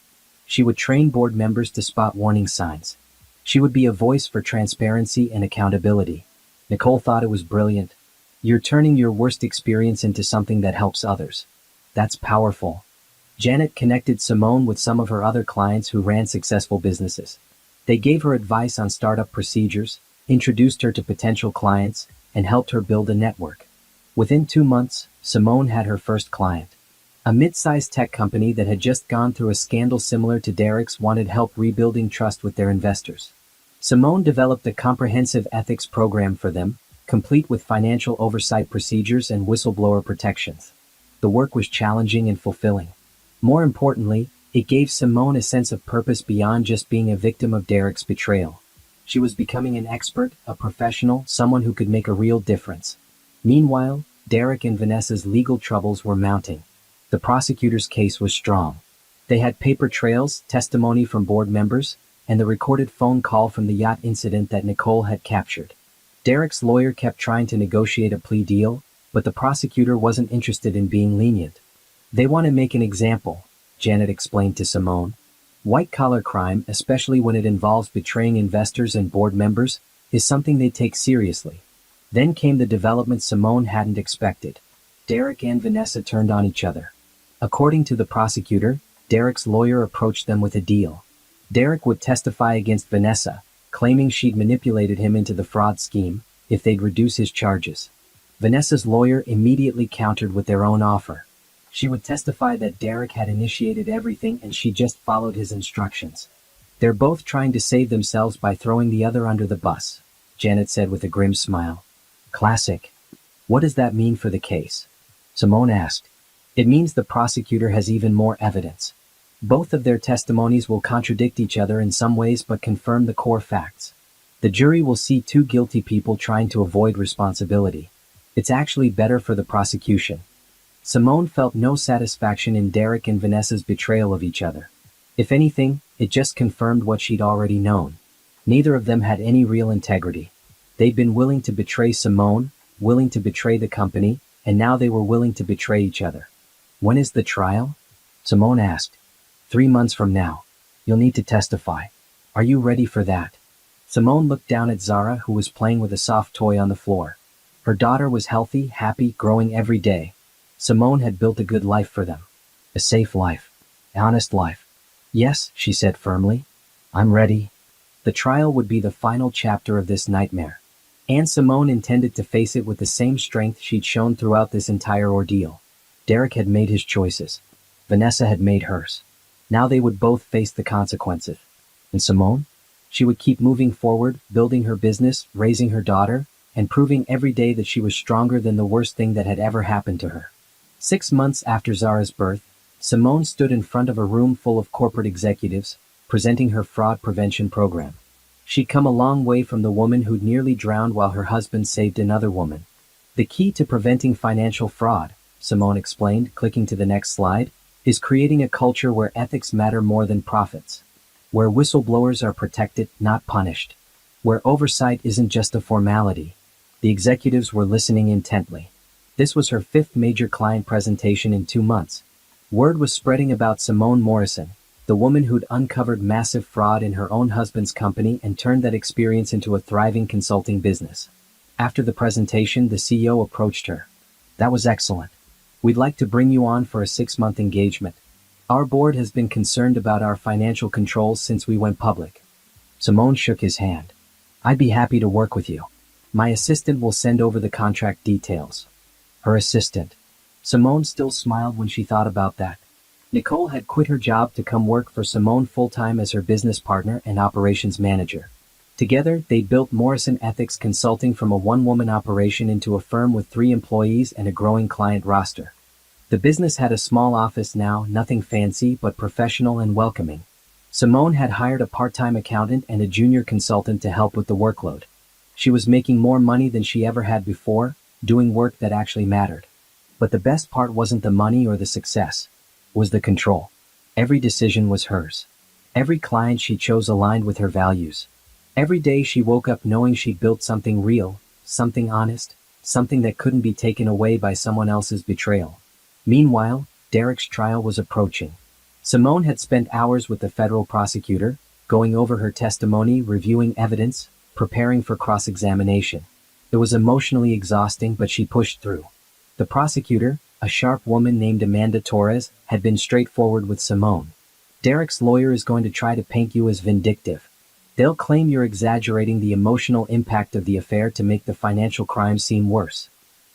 She would train board members to spot warning signs. She would be a voice for transparency and accountability. Nicole thought it was brilliant. You're turning your worst experience into something that helps others. That's powerful. Janet connected Simone with some of her other clients who ran successful businesses. They gave her advice on startup procedures, introduced her to potential clients, and helped her build a network. Within 2 months, Simone had her first client. A mid-sized tech company that had just gone through a scandal similar to Derek's wanted help rebuilding trust with their investors. Simone developed a comprehensive ethics program for them, complete with financial oversight procedures and whistleblower protections. The work was challenging and fulfilling. More importantly, it gave Simone a sense of purpose beyond just being a victim of Derek's betrayal. She was becoming an expert, a professional, someone who could make a real difference. Meanwhile, Derek and Vanessa's legal troubles were mounting. The prosecutor's case was strong. They had paper trails, testimony from board members, and the recorded phone call from the yacht incident that Nicole had captured. Derek's lawyer kept trying to negotiate a plea deal, but the prosecutor wasn't interested in being lenient. They want to make an example, Janet explained to Simone. White-collar crime, especially when it involves betraying investors and board members, is something they take seriously. Then came the development Simone hadn't expected. Derek and Vanessa turned on each other. According to the prosecutor, Derek's lawyer approached them with a deal. Derek would testify against Vanessa, claiming she'd manipulated him into the fraud scheme if they'd reduce his charges. Vanessa's lawyer immediately countered with their own offer. She would testify that Derek had initiated everything and she just followed his instructions. They're both trying to save themselves by throwing the other under the bus, Janet said with a grim smile. Classic. What does that mean for the case? Simone asked. It means the prosecutor has even more evidence. Both of their testimonies will contradict each other in some ways but confirm the core facts. The jury will see two guilty people trying to avoid responsibility. It's actually better for the prosecution. Simone felt no satisfaction in Derek and Vanessa's betrayal of each other. If anything, it just confirmed what she'd already known. Neither of them had any real integrity. They'd been willing to betray Simone, willing to betray the company, and now they were willing to betray each other. When is the trial? Simone asked. 3 months from now. You'll need to testify. Are you ready for that? Simone looked down at Zara, who was playing with a soft toy on the floor. Her daughter was healthy, happy, growing every day. Simone had built a good life for them. A safe life. An honest life. Yes, she said firmly. I'm ready. The trial would be the final chapter of this nightmare. And Simone intended to face it with the same strength she'd shown throughout this entire ordeal. Derek had made his choices. Vanessa had made hers. Now they would both face the consequences. And Simone? She would keep moving forward, building her business, raising her daughter, and proving every day that she was stronger than the worst thing that had ever happened to her. 6 months after Zara's birth, Simone stood in front of a room full of corporate executives, presenting her fraud prevention program. She'd come a long way from the woman who'd nearly drowned while her husband saved another woman. The key to preventing financial fraud, Simone explained, clicking to the next slide, is creating a culture where ethics matter more than profits. Where whistleblowers are protected, not punished. Where oversight isn't just a formality. The executives were listening intently. This was her 5th major client presentation in 2 months. Word was spreading about Simone Morrison, the woman who'd uncovered massive fraud in her own husband's company and turned that experience into a thriving consulting business. After the presentation, the CEO approached her. That was excellent. We'd like to bring you on for a 6-month engagement. Our board has been concerned about our financial controls since we went public. Simone shook his hand. I'd be happy to work with you. My assistant will send over the contract details. Her assistant. Simone still smiled when she thought about that. Nicole had quit her job to come work for Simone full-time as her business partner and operations manager. Together, they built Morrison Ethics Consulting from a one-woman operation into a firm with 3 employees and a growing client roster. The business had a small office now, nothing fancy but professional and welcoming. Simone had hired a part-time accountant and a junior consultant to help with the workload. She was making more money than she ever had before, doing work that actually mattered. But the best part wasn't the money or the success. It was the control. Every decision was hers. Every client she chose aligned with her values. Every day she woke up knowing she'd built something real, something honest, something that couldn't be taken away by someone else's betrayal. Meanwhile, Derek's trial was approaching. Simone had spent hours with the federal prosecutor, going over her testimony, reviewing evidence, preparing for cross-examination. It was emotionally exhausting, but she pushed through. The prosecutor, a sharp woman named Amanda Torres, had been straightforward with Simone. Derek's lawyer is going to try to paint you as vindictive. They'll claim you're exaggerating the emotional impact of the affair to make the financial crime seem worse.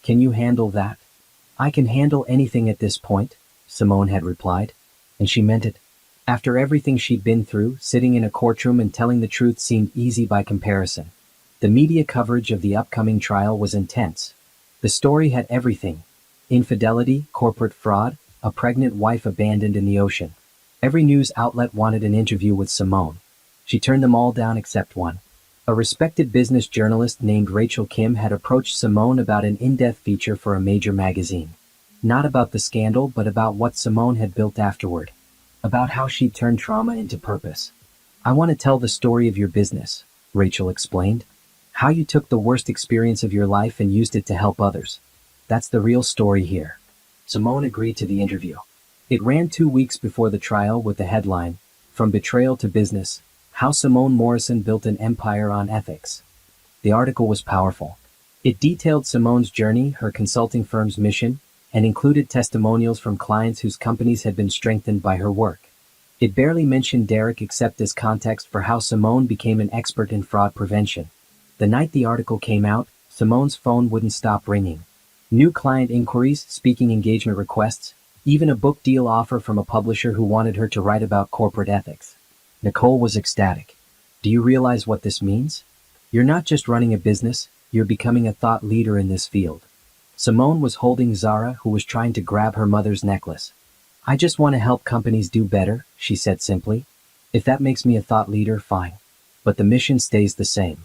Can you handle that? I can handle anything at this point, Simone had replied. And she meant it. After everything she'd been through, sitting in a courtroom and telling the truth seemed easy by comparison. The media coverage of the upcoming trial was intense. The story had everything: infidelity, corporate fraud, a pregnant wife abandoned in the ocean. Every news outlet wanted an interview with Simone. She turned them all down except one. A respected business journalist named Rachel Kim had approached Simone about an in-depth feature for a major magazine. Not about the scandal, but about what Simone had built afterward. About how she'd turned trauma into purpose. "I want to tell the story of your business," Rachel explained. "How you took the worst experience of your life and used it to help others. That's the real story here." Simone agreed to the interview. It ran 2 weeks before the trial with the headline, "From Betrayal to Business: How Simone Morrison Built an Empire on Ethics." The article was powerful. It detailed Simone's journey, her consulting firm's mission, and included testimonials from clients whose companies had been strengthened by her work. It barely mentioned Derek except as context for how Simone became an expert in fraud prevention. The night the article came out, Simone's phone wouldn't stop ringing. New client inquiries, speaking engagement requests, even a book deal offer from a publisher who wanted her to write about corporate ethics. Nicole was ecstatic. "Do you realize what this means? You're not just running a business, you're becoming a thought leader in this field." Simone was holding Zara, who was trying to grab her mother's necklace. "I just want to help companies do better," she said simply. "If that makes me a thought leader, fine. But the mission stays the same."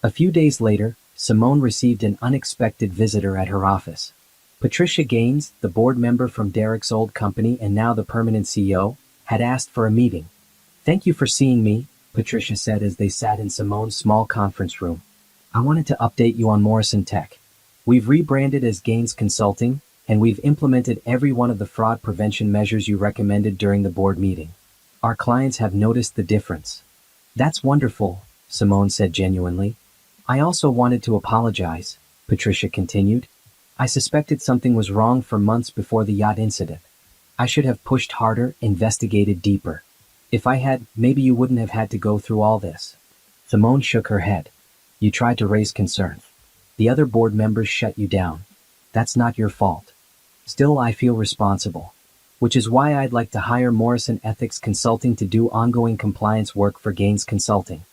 A few days later, Simone received an unexpected visitor at her office. Patricia Gaines, the board member from Derek's old company and now the permanent CEO, had asked for a meeting. "Thank you for seeing me," Patricia said as they sat in Simone's small conference room. "I wanted to update you on Morrison Tech. We've rebranded as Gaines Consulting, and we've implemented every one of the fraud prevention measures you recommended during the board meeting. Our clients have noticed the difference." "That's wonderful," Simone said genuinely. "I also wanted to apologize," Patricia continued. "I suspected something was wrong for months before the yacht incident. I should have pushed harder, investigated deeper. If I had, maybe you wouldn't have had to go through all this." Simone shook her head. "You tried to raise concerns. The other board members shut you down. That's not your fault. Still, I feel responsible. Which is why I'd like to hire Morrison Ethics Consulting to do ongoing compliance work for Gaines Consulting.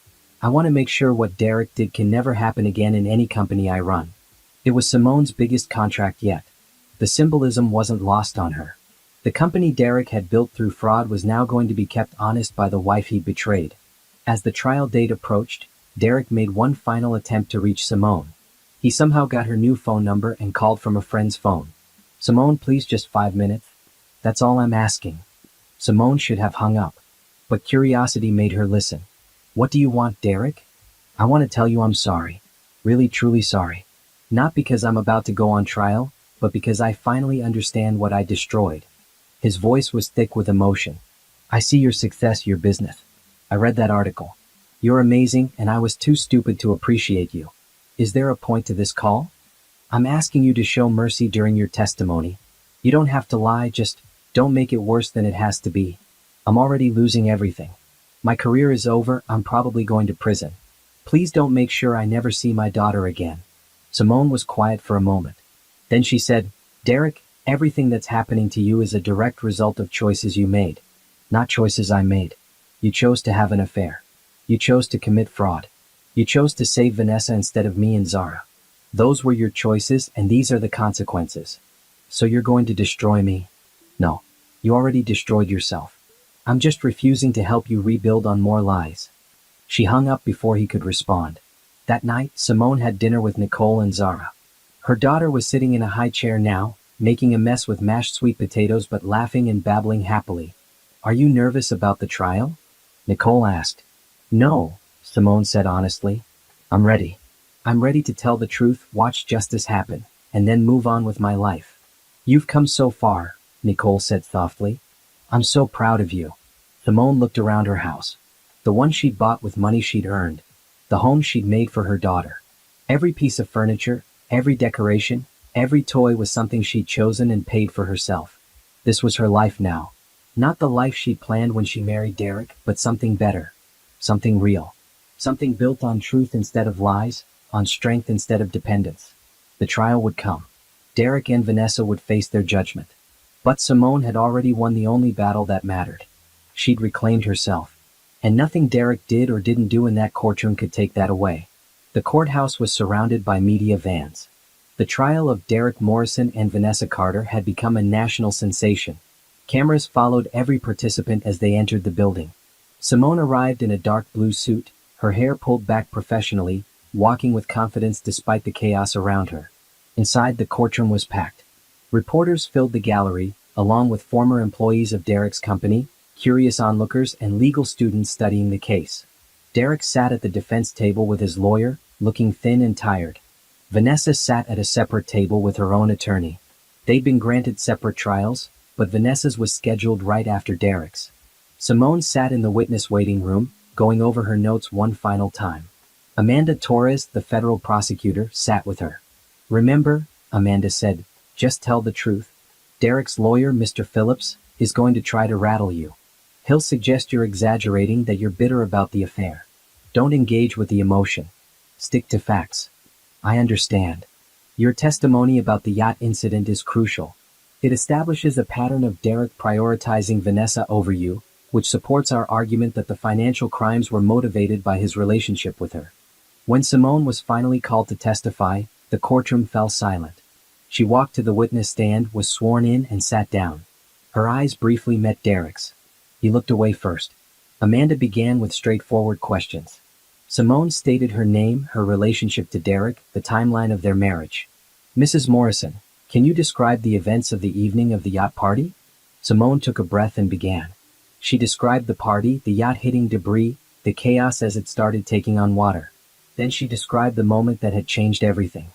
I want to make sure what Derek did can never happen again in any company I run." It was Simone's biggest contract yet. The symbolism wasn't lost on her. The company Derek had built through fraud was now going to be kept honest by the wife he'd betrayed. As the trial date approached, Derek made one final attempt to reach Simone. He somehow got her new phone number and called from a friend's phone. "Simone, please, just 5 minutes. That's all I'm asking." Simone should have hung up. But curiosity made her listen. "What do you want, Derek?" "I want to tell you I'm sorry. Really, truly sorry. Not because I'm about to go on trial, but because I finally understand what I destroyed." His voice was thick with emotion. "I see your success, your business. I read that article. You're amazing, and I was too stupid to appreciate you. Is there a point to this call? I'm asking you to show mercy during your testimony. You don't have to lie, just don't make it worse than it has to be. I'm already losing everything. My career is over, I'm probably going to prison. Please don't make sure I never see my daughter again." Simone was quiet for a moment. Then she said, "Derek, everything that's happening to you is a direct result of choices you made. Not choices I made. You chose to have an affair. You chose to commit fraud. You chose to save Vanessa instead of me and Zara. Those were your choices, and these are the consequences. So you're going to destroy me? No. You already destroyed yourself. I'm just refusing to help you rebuild on more lies." She hung up before he could respond. That night, Simone had dinner with Nicole and Zara. Her daughter was sitting in a high chair now, making a mess with mashed sweet potatoes but laughing and babbling happily. "Are you nervous about the trial?" Nicole asked. "No," Simone said honestly. "I'm ready. I'm ready to tell the truth, watch justice happen, and then move on with my life." "You've come so far," Nicole said softly. "I'm so proud of you." Simone looked around her house. The one she'd bought with money she'd earned. The home she'd made for her daughter. Every piece of furniture, every decoration, every toy was something she'd chosen and paid for herself. This was her life now. Not the life she'd planned when she married Derek, but something better. Something real. Something built on truth instead of lies, on strength instead of dependence. The trial would come. Derek and Vanessa would face their judgment. But Simone had already won the only battle that mattered. She'd reclaimed herself. And nothing Derek did or didn't do in that courtroom could take that away. The courthouse was surrounded by media vans. The trial of Derek Morrison and Vanessa Carter had become a national sensation. Cameras followed every participant as they entered the building. Simone arrived in a dark blue suit, her hair pulled back professionally, walking with confidence despite the chaos around her. Inside, the courtroom was packed. Reporters filled the gallery, along with former employees of Derek's company, curious onlookers, and legal students studying the case. Derek sat at the defense table with his lawyer, looking thin and tired. Vanessa sat at a separate table with her own attorney. They'd been granted separate trials, but Vanessa's was scheduled right after Derek's. Simone sat in the witness waiting room, going over her notes one final time. Amanda Torres, the federal prosecutor, sat with her. "Remember," Amanda said, "just tell the truth. Derek's lawyer, Mr. Phillips, is going to try to rattle you. He'll suggest you're exaggerating, that you're bitter about the affair. Don't engage with the emotion. Stick to facts." "I understand. Your testimony about the yacht incident is crucial. It establishes a pattern of Derek prioritizing Vanessa over you, which supports our argument that the financial crimes were motivated by his relationship with her." When Simone was finally called to testify, the courtroom fell silent. She walked to the witness stand, was sworn in, and sat down. Her eyes briefly met Derek's. He looked away first. Amanda began with straightforward questions. Simone stated her name, her relationship to Derek, the timeline of their marriage. "Mrs. Morrison, can you describe the events of the evening of the yacht party?" Simone took a breath and began. She described the party, the yacht hitting debris, the chaos as it started taking on water. Then she described the moment that had changed everything.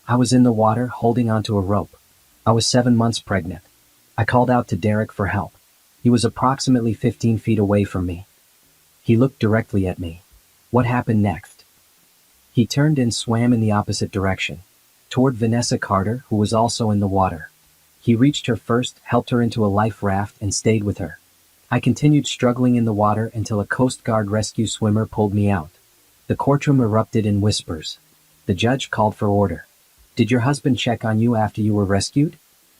"I was in the water, holding onto a rope. I was 7 months pregnant. I called out to Derek for help. He was approximately 15 feet away from me. He looked directly at me. What happened next?" "He turned and swam in the opposite direction, toward Vanessa Carter, who was also in the water. He reached her first, helped her into a life raft, and stayed with her. I continued struggling in the water until a Coast Guard rescue swimmer pulled me out." The courtroom erupted in whispers. The judge called for order. "Did your husband check on you after you were rescued?"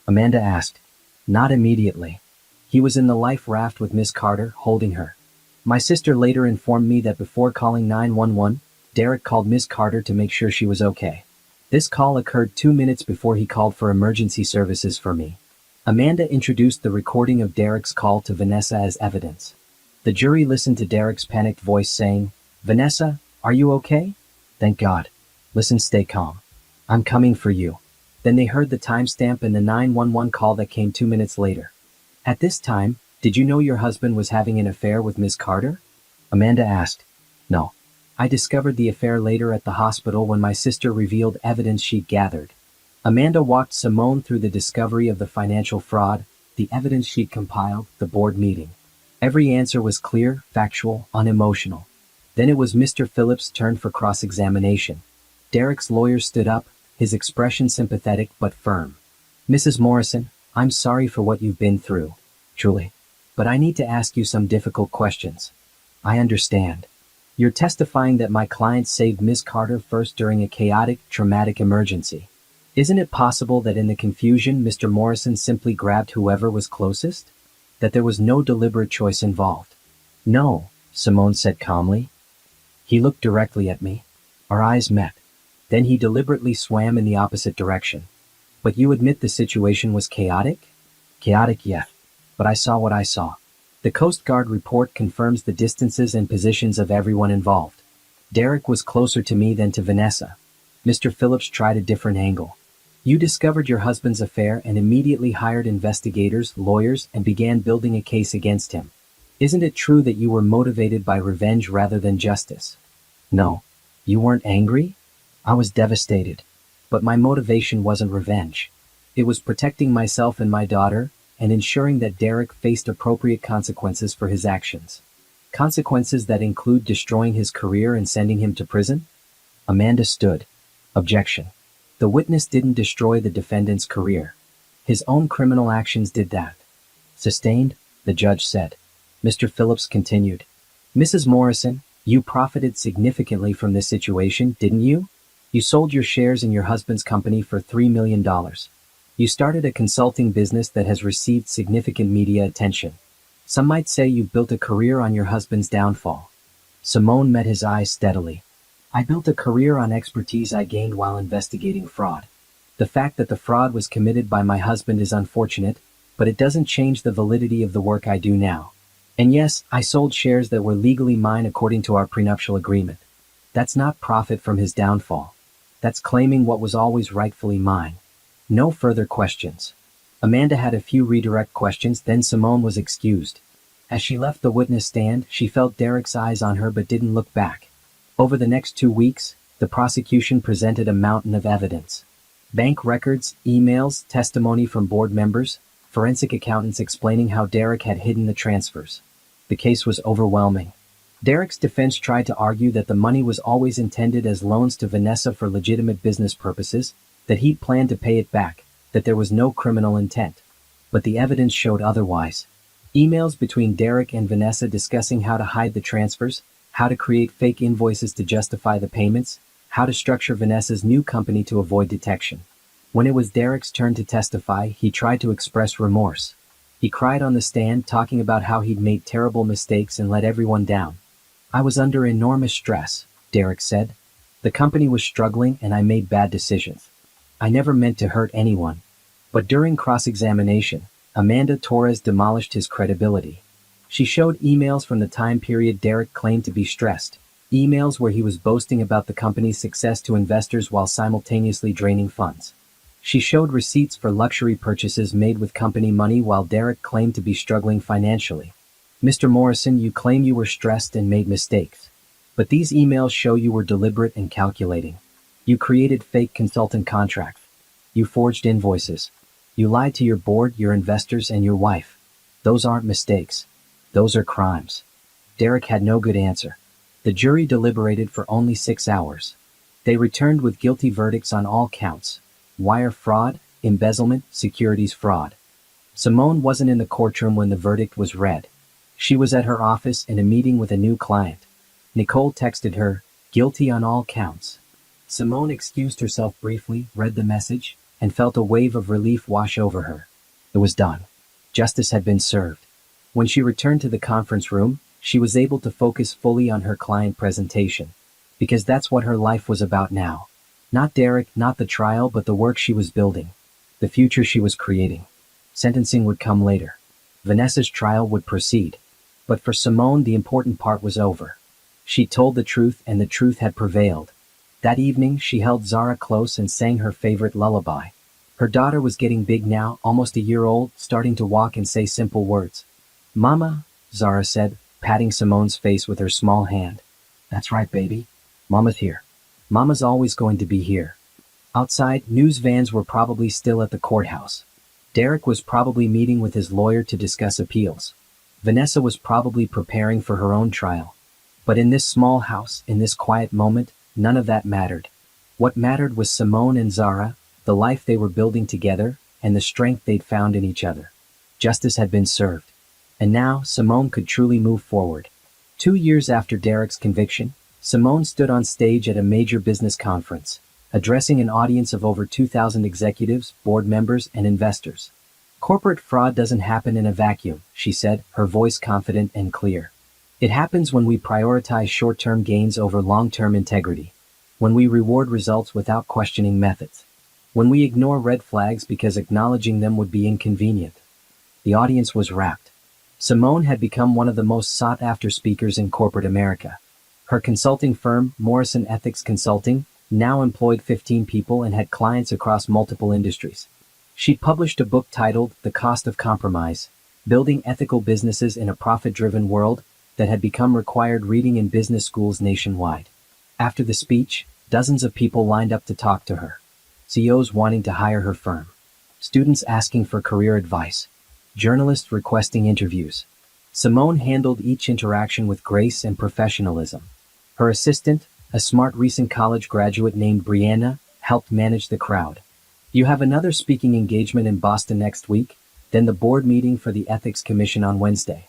Amanda asked. "Not immediately. He was in the life raft with Miss Carter, holding her. My sister later informed me that before calling 911, Derek called Miss Carter to make sure she was okay. This call occurred 2 minutes before he called for emergency services for me." Amanda introduced the recording of Derek's call to Vanessa as evidence. The jury listened to Derek's panicked voice saying, "Vanessa, are you okay? Thank God. Listen, stay calm. I'm coming for you." Then they heard the timestamp and the 911 call that came 2 minutes later. "At this time, did you know your husband was having an affair with Miss Carter?" Amanda asked. "No. I discovered the affair later at the hospital when my sister revealed evidence she'd gathered." Amanda walked Simone through the discovery of the financial fraud, the evidence she'd compiled, the board meeting. Every answer was clear, factual, unemotional. Then it was Mr. Phillips' turn for cross-examination. Derek's lawyer stood up, his expression sympathetic but firm. "Mrs. Morrison, I'm sorry for what you've been through, truly. But I need to ask you some difficult questions. I understand. You're testifying that my client saved Miss Carter first during a chaotic, traumatic emergency. Isn't it possible that in the confusion, Mr. Morrison simply grabbed whoever was closest? That there was no deliberate choice involved?" "No," Simone said calmly. "He looked directly at me. Our eyes met. Then he deliberately swam in the opposite direction." "But you admit the situation was chaotic?" "Chaotic, yes. But I saw what I saw. The Coast Guard report confirms the distances and positions of everyone involved. Derek was closer to me than to Vanessa." Mr. Phillips tried a different angle. "You discovered your husband's affair and immediately hired investigators, lawyers, and began building a case against him. Isn't it true that you were motivated by revenge rather than justice?" "No. You weren't angry?" "I was devastated. But my motivation wasn't revenge. It was protecting myself and my daughter, and ensuring that Derek faced appropriate consequences for his actions. Consequences that include destroying his career and sending him to prison?" Amanda stood. Objection. The witness didn't destroy the defendant's career. His own criminal actions did that. Sustained, the judge said. Mr. Phillips continued. "Mrs. Morrison, You profited significantly from this situation, didn't you? You sold your shares in your husband's company for $3 million. You started a consulting business that has received significant media attention. Some might say you built a career on your husband's downfall. Simone met his eyes steadily. I built a career on expertise I gained while investigating fraud. The fact that the fraud was committed by my husband is unfortunate, but it doesn't change the validity of the work I do now. And yes, I sold shares that were legally mine according to our prenuptial agreement. That's not profit from his downfall. That's claiming what was always rightfully mine. No further questions. Amanda had a few redirect questions, then Simone was excused. As she left the witness stand, she felt Derek's eyes on her but didn't look back. Over the next 2 weeks, the prosecution presented a mountain of evidence. Bank records, emails, testimony from board members, forensic accountants explaining how Derek had hidden the transfers. The case was overwhelming. Derek's defense tried to argue that the money was always intended as loans to Vanessa for legitimate business purposes, that he'd planned to pay it back, that there was no criminal intent. But the evidence showed otherwise. Emails between Derek and Vanessa discussing how to hide the transfers, how to create fake invoices to justify the payments, how to structure Vanessa's new company to avoid detection. When it was Derek's turn to testify, he tried to express remorse. He cried on the stand, talking about how he'd made terrible mistakes and let everyone down. I was under enormous stress, Derek said. The company was struggling and I made bad decisions. I never meant to hurt anyone. But during cross-examination, Amanda Torres demolished his credibility. She showed emails from the time period Derek claimed to be stressed, emails where he was boasting about the company's success to investors while simultaneously draining funds. She showed receipts for luxury purchases made with company money while Derek claimed to be struggling financially. Mr. Morrison, you claim you were stressed and made mistakes. But these emails show you were deliberate and calculating. You created fake consultant contracts. You forged invoices. You lied to your board, your investors, and your wife. Those aren't mistakes. Those are crimes. Derek had no good answer. The jury deliberated for only 6 hours. They returned with guilty verdicts on all counts: wire fraud, embezzlement, securities fraud. Simone wasn't in the courtroom when the verdict was read. She was at her office in a meeting with a new client. Nicole texted her, "Guilty on all counts." Simone excused herself briefly, read the message, and felt a wave of relief wash over her. It was done. Justice had been served. When she returned to the conference room, she was able to focus fully on her client presentation. Because that's what her life was about now. Not Derek, not the trial, but the work she was building. The future she was creating. Sentencing would come later. Vanessa's trial would proceed. But for Simone, the important part was over. She told the truth, and the truth had prevailed. That evening, she held Zara close and sang her favorite lullaby. Her daughter was getting big now, almost a year old, starting to walk and say simple words. "Mama," Zara said, patting Simone's face with her small hand. "That's right, baby. Mama's here. Mama's always going to be here." Outside, news vans were probably still at the courthouse. Derek was probably meeting with his lawyer to discuss appeals. Vanessa was probably preparing for her own trial. But in this small house, in this quiet moment, none of that mattered. What mattered was Simone and Zara, the life they were building together, and the strength they'd found in each other. Justice had been served. And now, Simone could truly move forward. 2 years after Derek's conviction, Simone stood on stage at a major business conference, addressing an audience of over 2,000 executives, board members, and investors. "Corporate fraud doesn't happen in a vacuum," she said, her voice confident and clear. "It happens when we prioritize short-term gains over long-term integrity. When we reward results without questioning methods. When we ignore red flags because acknowledging them would be inconvenient." The audience was rapt. Simone had become one of the most sought-after speakers in corporate America. Her consulting firm, Morrison Ethics Consulting, now employed 15 people and had clients across multiple industries. She published a book titled The Cost of Compromise: Building Ethical Businesses in a Profit-Driven World, that had become required reading in business schools nationwide. After the speech, dozens of people lined up to talk to her. CEOs wanting to hire her firm. Students asking for career advice. Journalists requesting interviews. Simone handled each interaction with grace and professionalism. Her assistant, a smart recent college graduate named Brianna, helped manage the crowd. "You have another speaking engagement in Boston next week, then the board meeting for the Ethics Commission on Wednesday.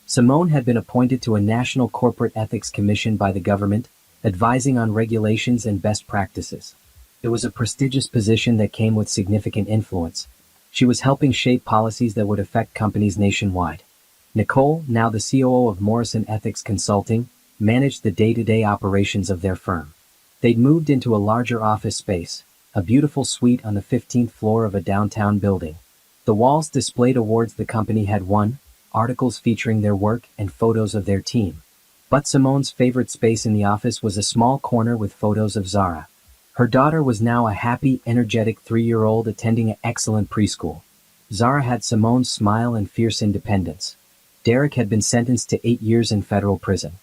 Simone had been appointed to a National Corporate Ethics Commission by the government, advising on regulations and best practices. It was a prestigious position that came with significant influence. She was helping shape policies that would affect companies nationwide. Nicole, now the COO of Morrison Ethics Consulting, managed the day-to-day operations of their firm. They'd moved into a larger office space, a beautiful suite on the 15th floor of a downtown building. The walls displayed awards the company had won, articles featuring their work, and photos of their team. But Simone's favorite space in the office was a small corner with photos of Zara. Her daughter was now a happy, energetic 3-year-old attending an excellent preschool. Zara had Simone's smile and fierce independence. Derek had been sentenced to 8 years in federal prison.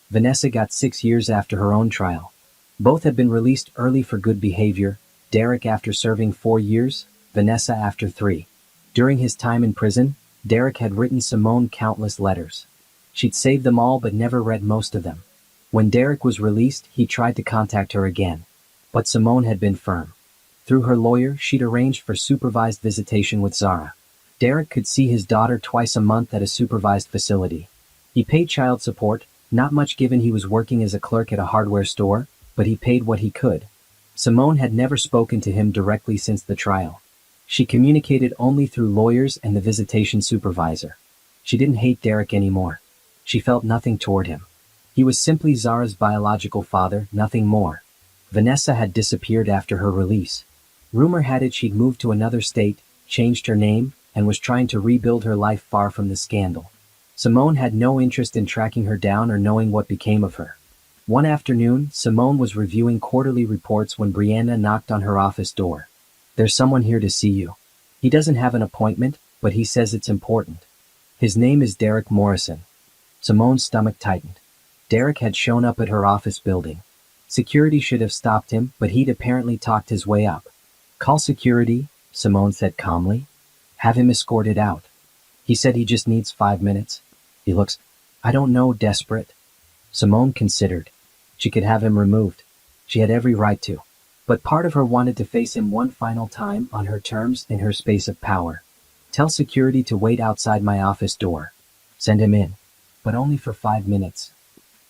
Vanessa got 6 years after her own trial. Both had been released early for good behavior, Derek after serving 4 years, Vanessa after 3. During his time in prison, Derek had written Simone countless letters. She'd saved them all but never read most of them. When Derek was released, he tried to contact her again. But Simone had been firm. Through her lawyer, she'd arranged for supervised visitation with Zara. Derek could see his daughter twice a month at a supervised facility. He paid child support, not much given he was working as a clerk at a hardware store, but he paid what he could. Simone had never spoken to him directly since the trial. She communicated only through lawyers and the visitation supervisor. She didn't hate Derek anymore. She felt nothing toward him. He was simply Zara's biological father, nothing more. Vanessa had disappeared after her release. Rumor had it she'd moved to another state, changed her name, and was trying to rebuild her life far from the scandal. Simone had no interest in tracking her down or knowing what became of her. One afternoon, Simone was reviewing quarterly reports when Brianna knocked on her office door. "There's someone here to see you. He doesn't have an appointment, but he says it's important. His name is Derek Morrison." Simone's stomach tightened. Derek had shown up at her office building. Security should have stopped him, but he'd apparently talked his way up. "Call security," Simone said calmly. "Have him escorted out. He said he just needs 5 minutes. He looks, I don't know, desperate." Simone considered. She could have him removed. She had every right to. But part of her wanted to face him one final time on her terms in her space of power. "Tell security to wait outside my office door. Send him in. But only for 5 minutes."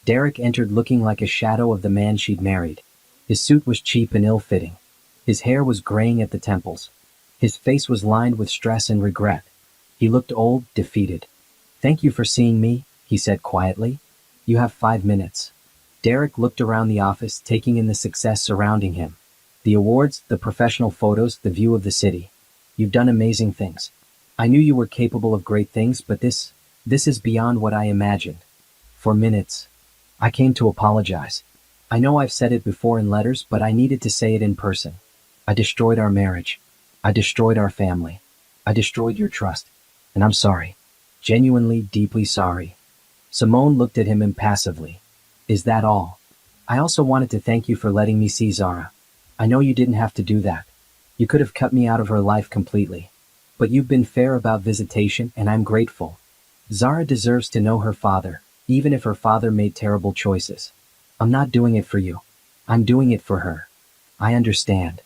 Derek entered looking like a shadow of the man she'd married. His suit was cheap and ill-fitting. His hair was graying at the temples. His face was lined with stress and regret. He looked old, defeated. "Thank you for seeing me," he said quietly. "You have 5 minutes." Derek looked around the office, taking in the success surrounding him. The awards, the professional photos, the view of the city. "You've done amazing things. I knew you were capable of great things, but this is beyond what I imagined." For minutes. "I came to apologize. I know I've said it before in letters, but I needed to say it in person. I destroyed our marriage. I destroyed our family. I destroyed your trust. And I'm sorry. Genuinely, deeply sorry." Simone looked at him impassively. "Is that all? I also wanted to thank you for letting me see Zara. I know you didn't have to do that. You could have cut me out of her life completely. But you've been fair about visitation, and I'm grateful. Zara deserves to know her father, even if her father made terrible choices. I'm not doing it for you. I'm doing it for her. I understand."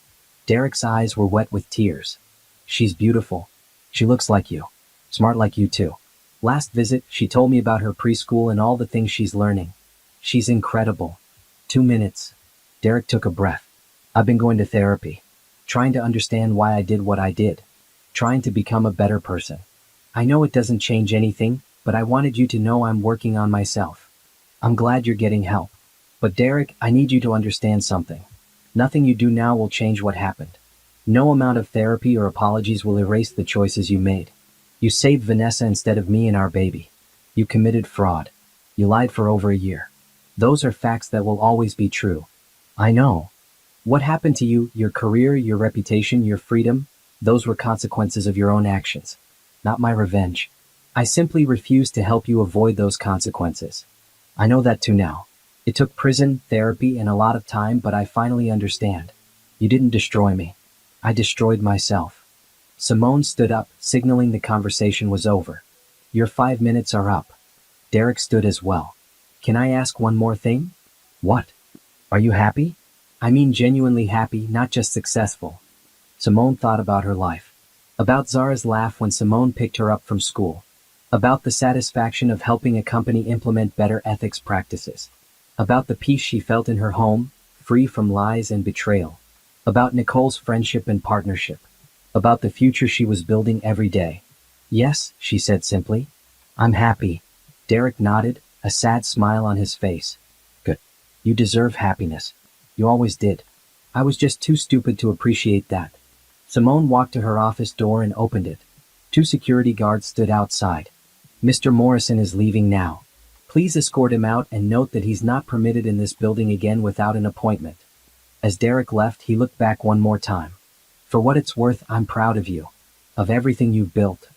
Derek's eyes were wet with tears. "She's beautiful. She looks like you. Smart like you too. Last visit, she told me about her preschool and all the things she's learning. She's incredible." 2 minutes. Derek took a breath. "I've been going to therapy. Trying to understand why I did what I did. Trying to become a better person. I know it doesn't change anything, but I wanted you to know I'm working on myself. I'm glad you're getting help. But Derek, I need you to understand something. Nothing you do now will change what happened. No amount of therapy or apologies will erase the choices you made. You saved Vanessa instead of me and our baby. You committed fraud. You lied for over a year. Those are facts that will always be true. I know. What happened to you, your career, your reputation, your freedom, those were consequences of your own actions. Not my revenge. I simply refuse to help you avoid those consequences. I know that too now. It took prison, therapy, and a lot of time, but I finally understand. You didn't destroy me. I destroyed myself." Simone stood up, signaling the conversation was over. "Your 5 minutes are up." Derek stood as well. "Can I ask one more thing?" "What? Are you happy?" "I mean genuinely happy, not just successful." Simone thought about her life. About Zara's laugh when Simone picked her up from school. about the satisfaction of helping a company implement better ethics practices, about the peace she felt in her home, free from lies and betrayal, about Nicole's friendship and partnership, about the future she was building every day. Yes, she said simply. I'm happy. Derek nodded, a sad smile on his face. Good. You deserve happiness. You always did. I was just too stupid to appreciate that. Simone walked to her office door and opened it. Two security guards stood outside. Mr. Morrison is leaving now. Please escort him out and note that he's not permitted in this building again without an appointment. As Derek left, he looked back one more time. For what it's worth, I'm proud of you. Of everything you've built.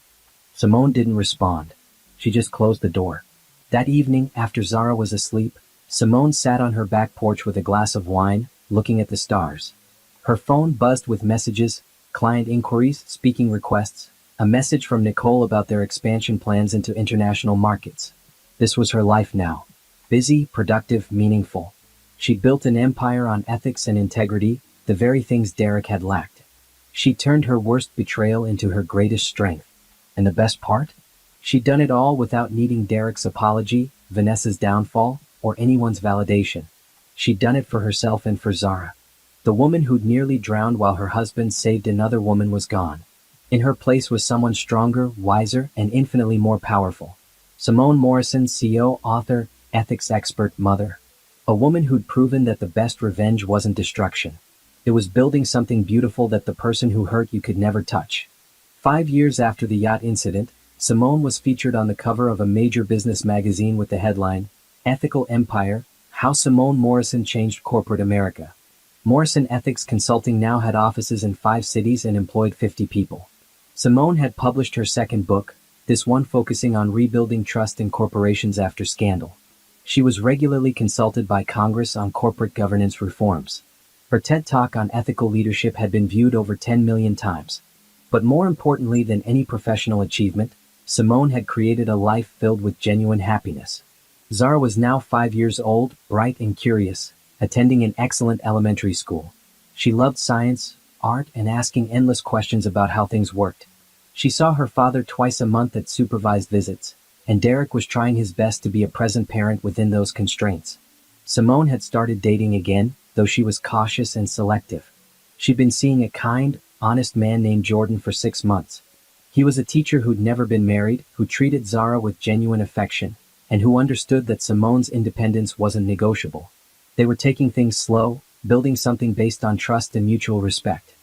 Simone didn't respond. She just closed the door. That evening, after Zara was asleep, Simone sat on her back porch with a glass of wine, looking at the stars. Her phone buzzed with messages, client inquiries, speaking requests, a message from Nicole about their expansion plans into international markets. This was her life now. Busy, productive, meaningful. She'd built an empire on ethics and integrity, the very things Derek had lacked. She turned her worst betrayal into her greatest strength. And the best part? She'd done it all without needing Derek's apology, Vanessa's downfall, or anyone's validation. She'd done it for herself and for Zara. The woman who'd nearly drowned while her husband saved another woman was gone. In her place was someone stronger, wiser, and infinitely more powerful. Simone Morrison, CEO, author, ethics expert, mother. A woman who'd proven that the best revenge wasn't destruction. It was building something beautiful that the person who hurt you could never touch. 5 years after the yacht incident, Simone was featured on the cover of a major business magazine with the headline, Ethical Empire, How Simone Morrison Changed Corporate America. Morrison Ethics Consulting now had offices in 5 cities and employed 50 people. Simone had published her second book, this one focusing on rebuilding trust in corporations after scandal. She was regularly consulted by Congress on corporate governance reforms. Her TED Talk on ethical leadership had been viewed over 10 million times. But more importantly than any professional achievement, Simone had created a life filled with genuine happiness. Zara was now 5 years old, bright and curious, attending an excellent elementary school. She loved science, art, and asking endless questions about how things worked. She saw her father twice a month at supervised visits, and Derek was trying his best to be a present parent within those constraints. Simone had started dating again, though she was cautious and selective. She'd been seeing a kind, honest man named Jordan for 6 months. He was a teacher who'd never been married, who treated Zara with genuine affection, and who understood that Simone's independence wasn't negotiable. They were taking things slow, building something based on trust and mutual respect.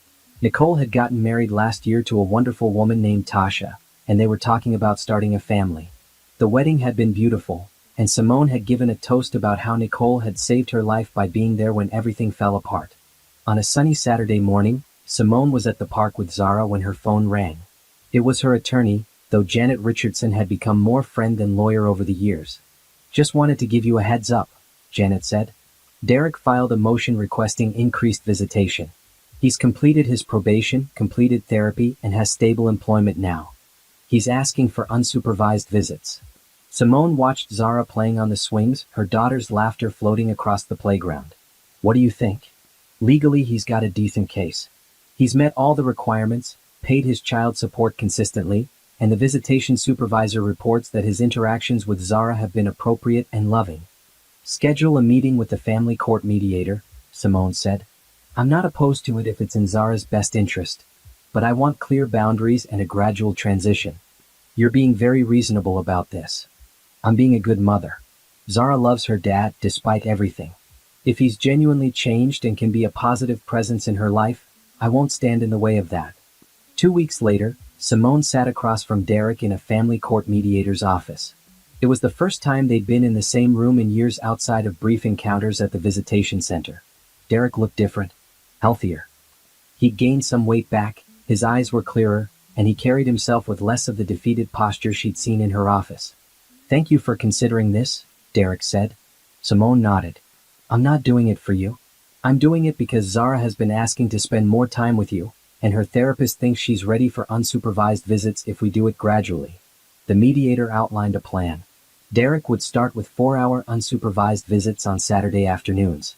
Nicole had gotten married last year to a wonderful woman named Tasha, and they were talking about starting a family. The wedding had been beautiful, and Simone had given a toast about how Nicole had saved her life by being there when everything fell apart. On a sunny Saturday morning, Simone was at the park with Zara when her phone rang. It was her attorney, though Janet Richardson had become more friend than lawyer over the years. Just wanted to give you a heads up, Janet said. Derek filed a motion requesting increased visitation. He's completed his probation, completed therapy, and has stable employment now. He's asking for unsupervised visits. Simone watched Zara playing on the swings, her daughter's laughter floating across the playground. What do you think? Legally, he's got a decent case. He's met all the requirements, paid his child support consistently, and the visitation supervisor reports that his interactions with Zara have been appropriate and loving. Schedule a meeting with the family court mediator, Simone said. I'm not opposed to it if it's in Zara's best interest, but I want clear boundaries and a gradual transition. You're being very reasonable about this. I'm being a good mother. Zara loves her dad despite everything. If he's genuinely changed and can be a positive presence in her life, I won't stand in the way of that. 2 weeks later, Simone sat across from Derek in a family court mediator's office. It was the first time they'd been in the same room in years outside of brief encounters at the visitation center. Derek looked different, healthier. He'd gained some weight back, his eyes were clearer, and he carried himself with less of the defeated posture she'd seen in her office. Thank you for considering this, Derek said. Simone nodded. I'm not doing it for you. I'm doing it because Zara has been asking to spend more time with you, and her therapist thinks she's ready for unsupervised visits if we do it gradually. The mediator outlined a plan. Derek would start with 4-hour unsupervised visits on Saturday afternoons.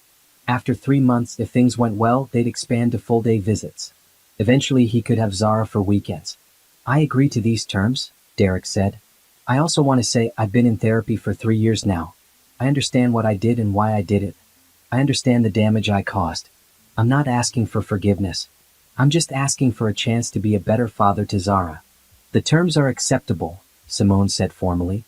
After 3 months, if things went well, they'd expand to full-day visits. Eventually, he could have Zara for weekends. I agree to these terms, Derek said. I also want to say I've been in therapy for 3 years now. I understand what I did and why I did it. I understand the damage I caused. I'm not asking for forgiveness. I'm just asking for a chance to be a better father to Zara. The terms are acceptable, Simone said formally.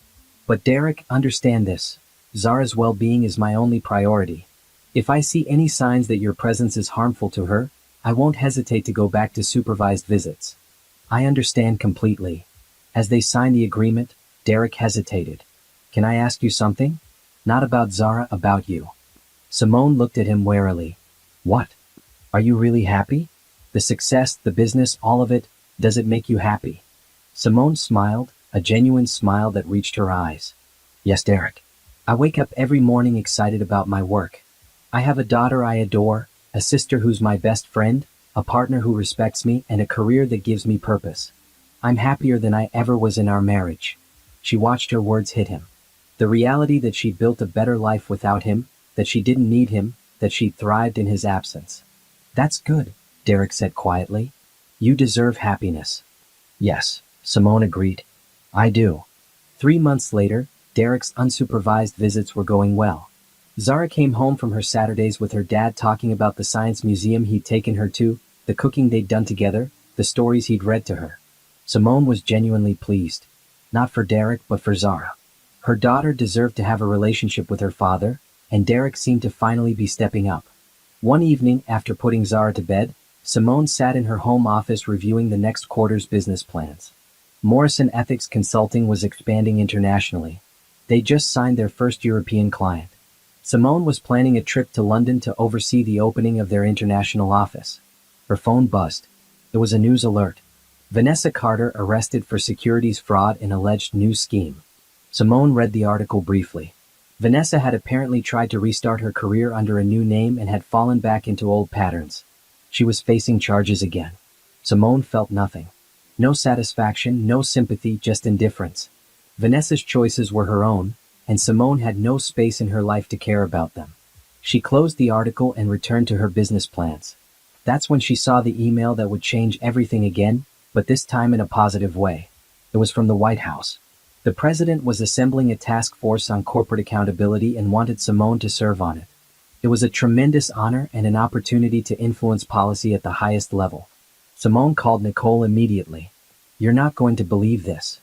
But Derek, understand this. Zara's well-being is my only priority. If I see any signs that your presence is harmful to her, I won't hesitate to go back to supervised visits. I understand completely. As they signed the agreement, Derek hesitated. Can I ask you something? Not about Zara, about you. Simone looked at him warily. What? Are you really happy? The success, the business, all of it, does it make you happy? Simone smiled, a genuine smile that reached her eyes. Yes, Derek. I wake up every morning excited about my work. I have a daughter I adore, a sister who's my best friend, a partner who respects me, and a career that gives me purpose. I'm happier than I ever was in our marriage. She watched her words hit him. The reality that she'd built a better life without him, that she didn't need him, that she'd thrived in his absence. That's good, Derek said quietly. You deserve happiness. Yes, Simone agreed. I do. 3 months later, Derek's unsupervised visits were going well. Zara came home from her Saturdays with her dad talking about the science museum he'd taken her to, the cooking they'd done together, the stories he'd read to her. Simone was genuinely pleased. Not for Derek, but for Zara. Her daughter deserved to have a relationship with her father, and Derek seemed to finally be stepping up. One evening, after putting Zara to bed, Simone sat in her home office reviewing the next quarter's business plans. Morrison Ethics Consulting was expanding internationally. They just signed their first European client. Simone was planning a trip to London to oversee the opening of their international office. Her phone buzzed. It was a news alert. Vanessa Carter arrested for securities fraud in alleged new scheme. Simone read the article briefly. Vanessa had apparently tried to restart her career under a new name and had fallen back into old patterns. She was facing charges again. Simone felt nothing. No satisfaction, no sympathy, just indifference. Vanessa's choices were her own, and Simone had no space in her life to care about them. She closed the article and returned to her business plans. That's when she saw the email that would change everything again, but this time in a positive way. It was from the White House. The president was assembling a task force on corporate accountability and wanted Simone to serve on it. It was a tremendous honor and an opportunity to influence policy at the highest level. Simone called Nicole immediately. You're not going to believe this.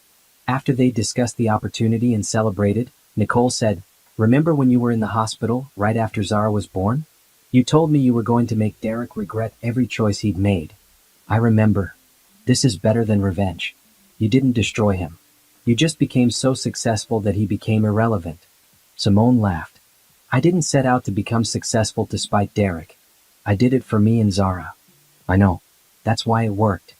After they discussed the opportunity and celebrated, Nicole said, remember when you were in the hospital, right after Zara was born? You told me you were going to make Derek regret every choice he'd made. I remember. This is better than revenge. You didn't destroy him. You just became so successful that he became irrelevant. Simone laughed. I didn't set out to become successful to spite Derek. I did it for me and Zara. I know. That's why it worked.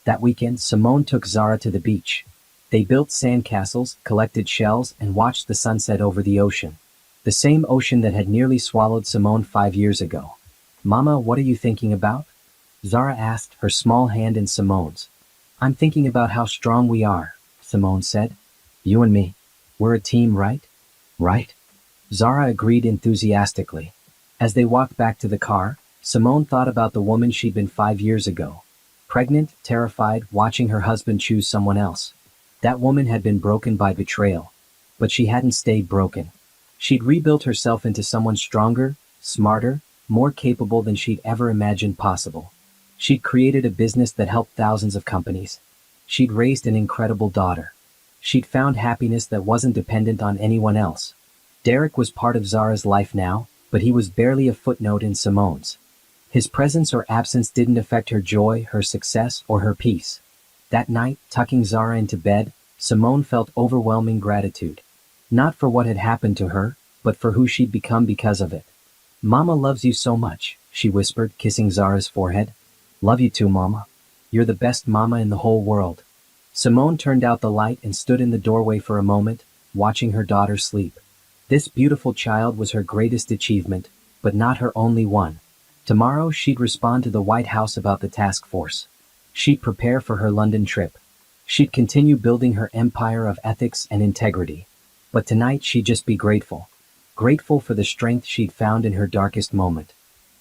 That weekend, Simone took Zara to the beach. They built sandcastles, collected shells, and watched the sunset over the ocean. The same ocean that had nearly swallowed Simone 5 years ago. Mama, what are you thinking about? Zara asked, her small hand in Simone's. I'm thinking about how strong we are, Simone said. You and me. We're a team, right? Right? Zara agreed enthusiastically. As they walked back to the car, Simone thought about the woman she'd been 5 years ago. Pregnant, terrified, watching her husband choose someone else. That woman had been broken by betrayal. But she hadn't stayed broken. She'd rebuilt herself into someone stronger, smarter, more capable than she'd ever imagined possible. She'd created a business that helped thousands of companies. She'd raised an incredible daughter. She'd found happiness that wasn't dependent on anyone else. Derek was part of Zara's life now, but he was barely a footnote in Simone's. His presence or absence didn't affect her joy, her success, or her peace. That night, tucking Zara into bed, Simone felt overwhelming gratitude. Not for what had happened to her, but for who she'd become because of it. Mama loves you so much, she whispered, kissing Zara's forehead. Love you too, Mama. You're the best mama in the whole world. Simone turned out the light and stood in the doorway for a moment, watching her daughter sleep. This beautiful child was her greatest achievement, but not her only one. Tomorrow she'd respond to the White House about the task force. She'd prepare for her London trip. She'd continue building her empire of ethics and integrity. But tonight she'd just be grateful. Grateful for the strength she'd found in her darkest moment.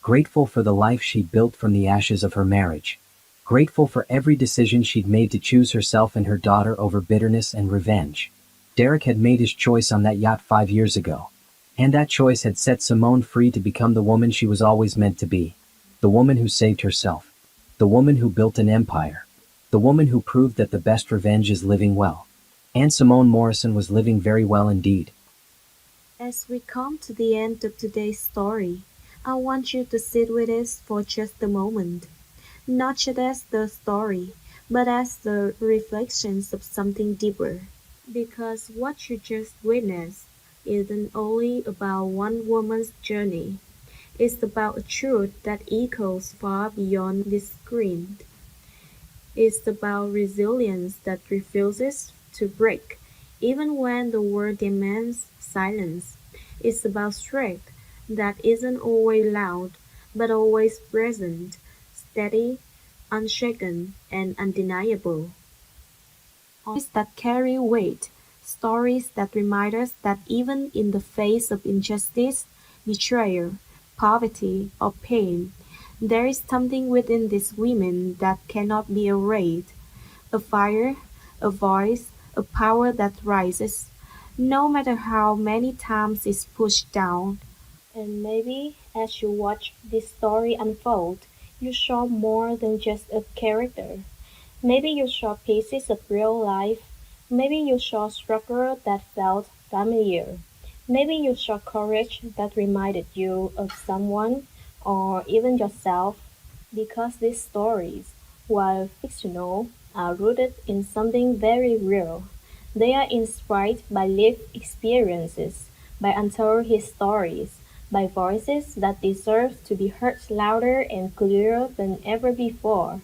Grateful for the life she'd built from the ashes of her marriage. Grateful for every decision she'd made to choose herself and her daughter over bitterness and revenge. Derek had made his choice on that yacht 5 years ago. And that choice had set Simone free to become the woman she was always meant to be. The woman who saved herself. The woman who built an empire. The woman who proved that the best revenge is living well. And Simone Morrison was living very well indeed. As we come to the end of today's story, I want you to sit with us for just a moment, not just as the story, but as the reflections of something deeper. Because what you just witnessed isn't only about one woman's journey, it's about a truth that echoes far beyond this screen. It's about resilience that refuses to break, even when the world demands silence. It's about strength that isn't always loud, but always present, steady, unshaken, and undeniable. Stories that carry weight, stories that remind us that even in the face of injustice, betrayal, poverty, or pain, there is something within these women that cannot be erased, a fire, a voice, a power that rises, no matter how many times it's pushed down. And maybe as you watch this story unfold, you saw more than just a character. Maybe you saw pieces of real life. Maybe you saw struggle that felt familiar. Maybe you saw courage that reminded you of someone or even yourself, because these stories, while fictional, are rooted in something very real. They are inspired by lived experiences, by untold histories, by voices that deserve to be heard louder and clearer than ever before.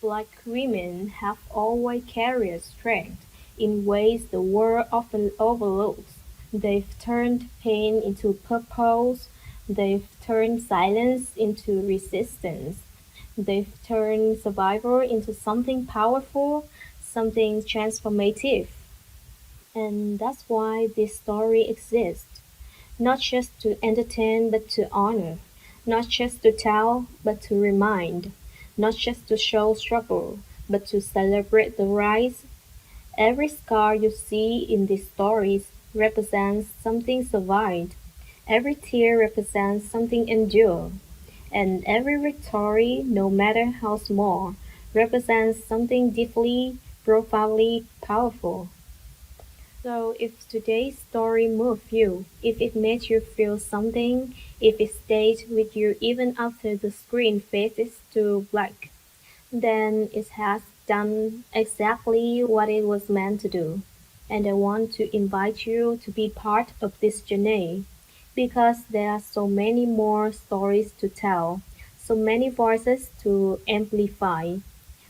Black women have always carried strength in ways the world often overlooks. They've turned pain into purpose. They've turned silence into resistance. They've turned survival into something powerful, something transformative. And that's why this story exists. Not just to entertain but to honor, not just to tell but to remind, not just to show struggle but to celebrate the rise. Every scar you see in these stories represents something survived, every tear represents something endured, and every victory, no matter how small, represents something deeply, profoundly powerful. So if today's story moved you, if it made you feel something, if it stayed with you even after the screen fades to black, then it has done exactly what it was meant to do. And I want to invite you to be part of this journey because there are so many more stories to tell, so many voices to amplify,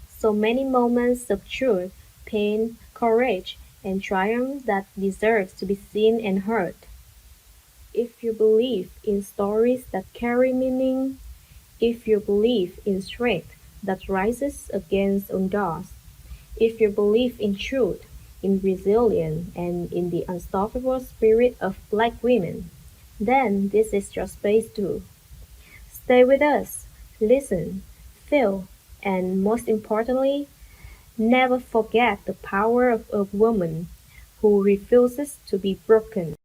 so many moments of truth, pain, courage, and triumph that deserves to be seen and heard. If you believe in stories that carry meaning, if you believe in strength that rises against odds, if you believe in truth, in resilience, and in the unstoppable spirit of Black women, then this is your space too. Stay with us, listen, feel, and most importantly, never forget the power of a woman who refuses to be broken.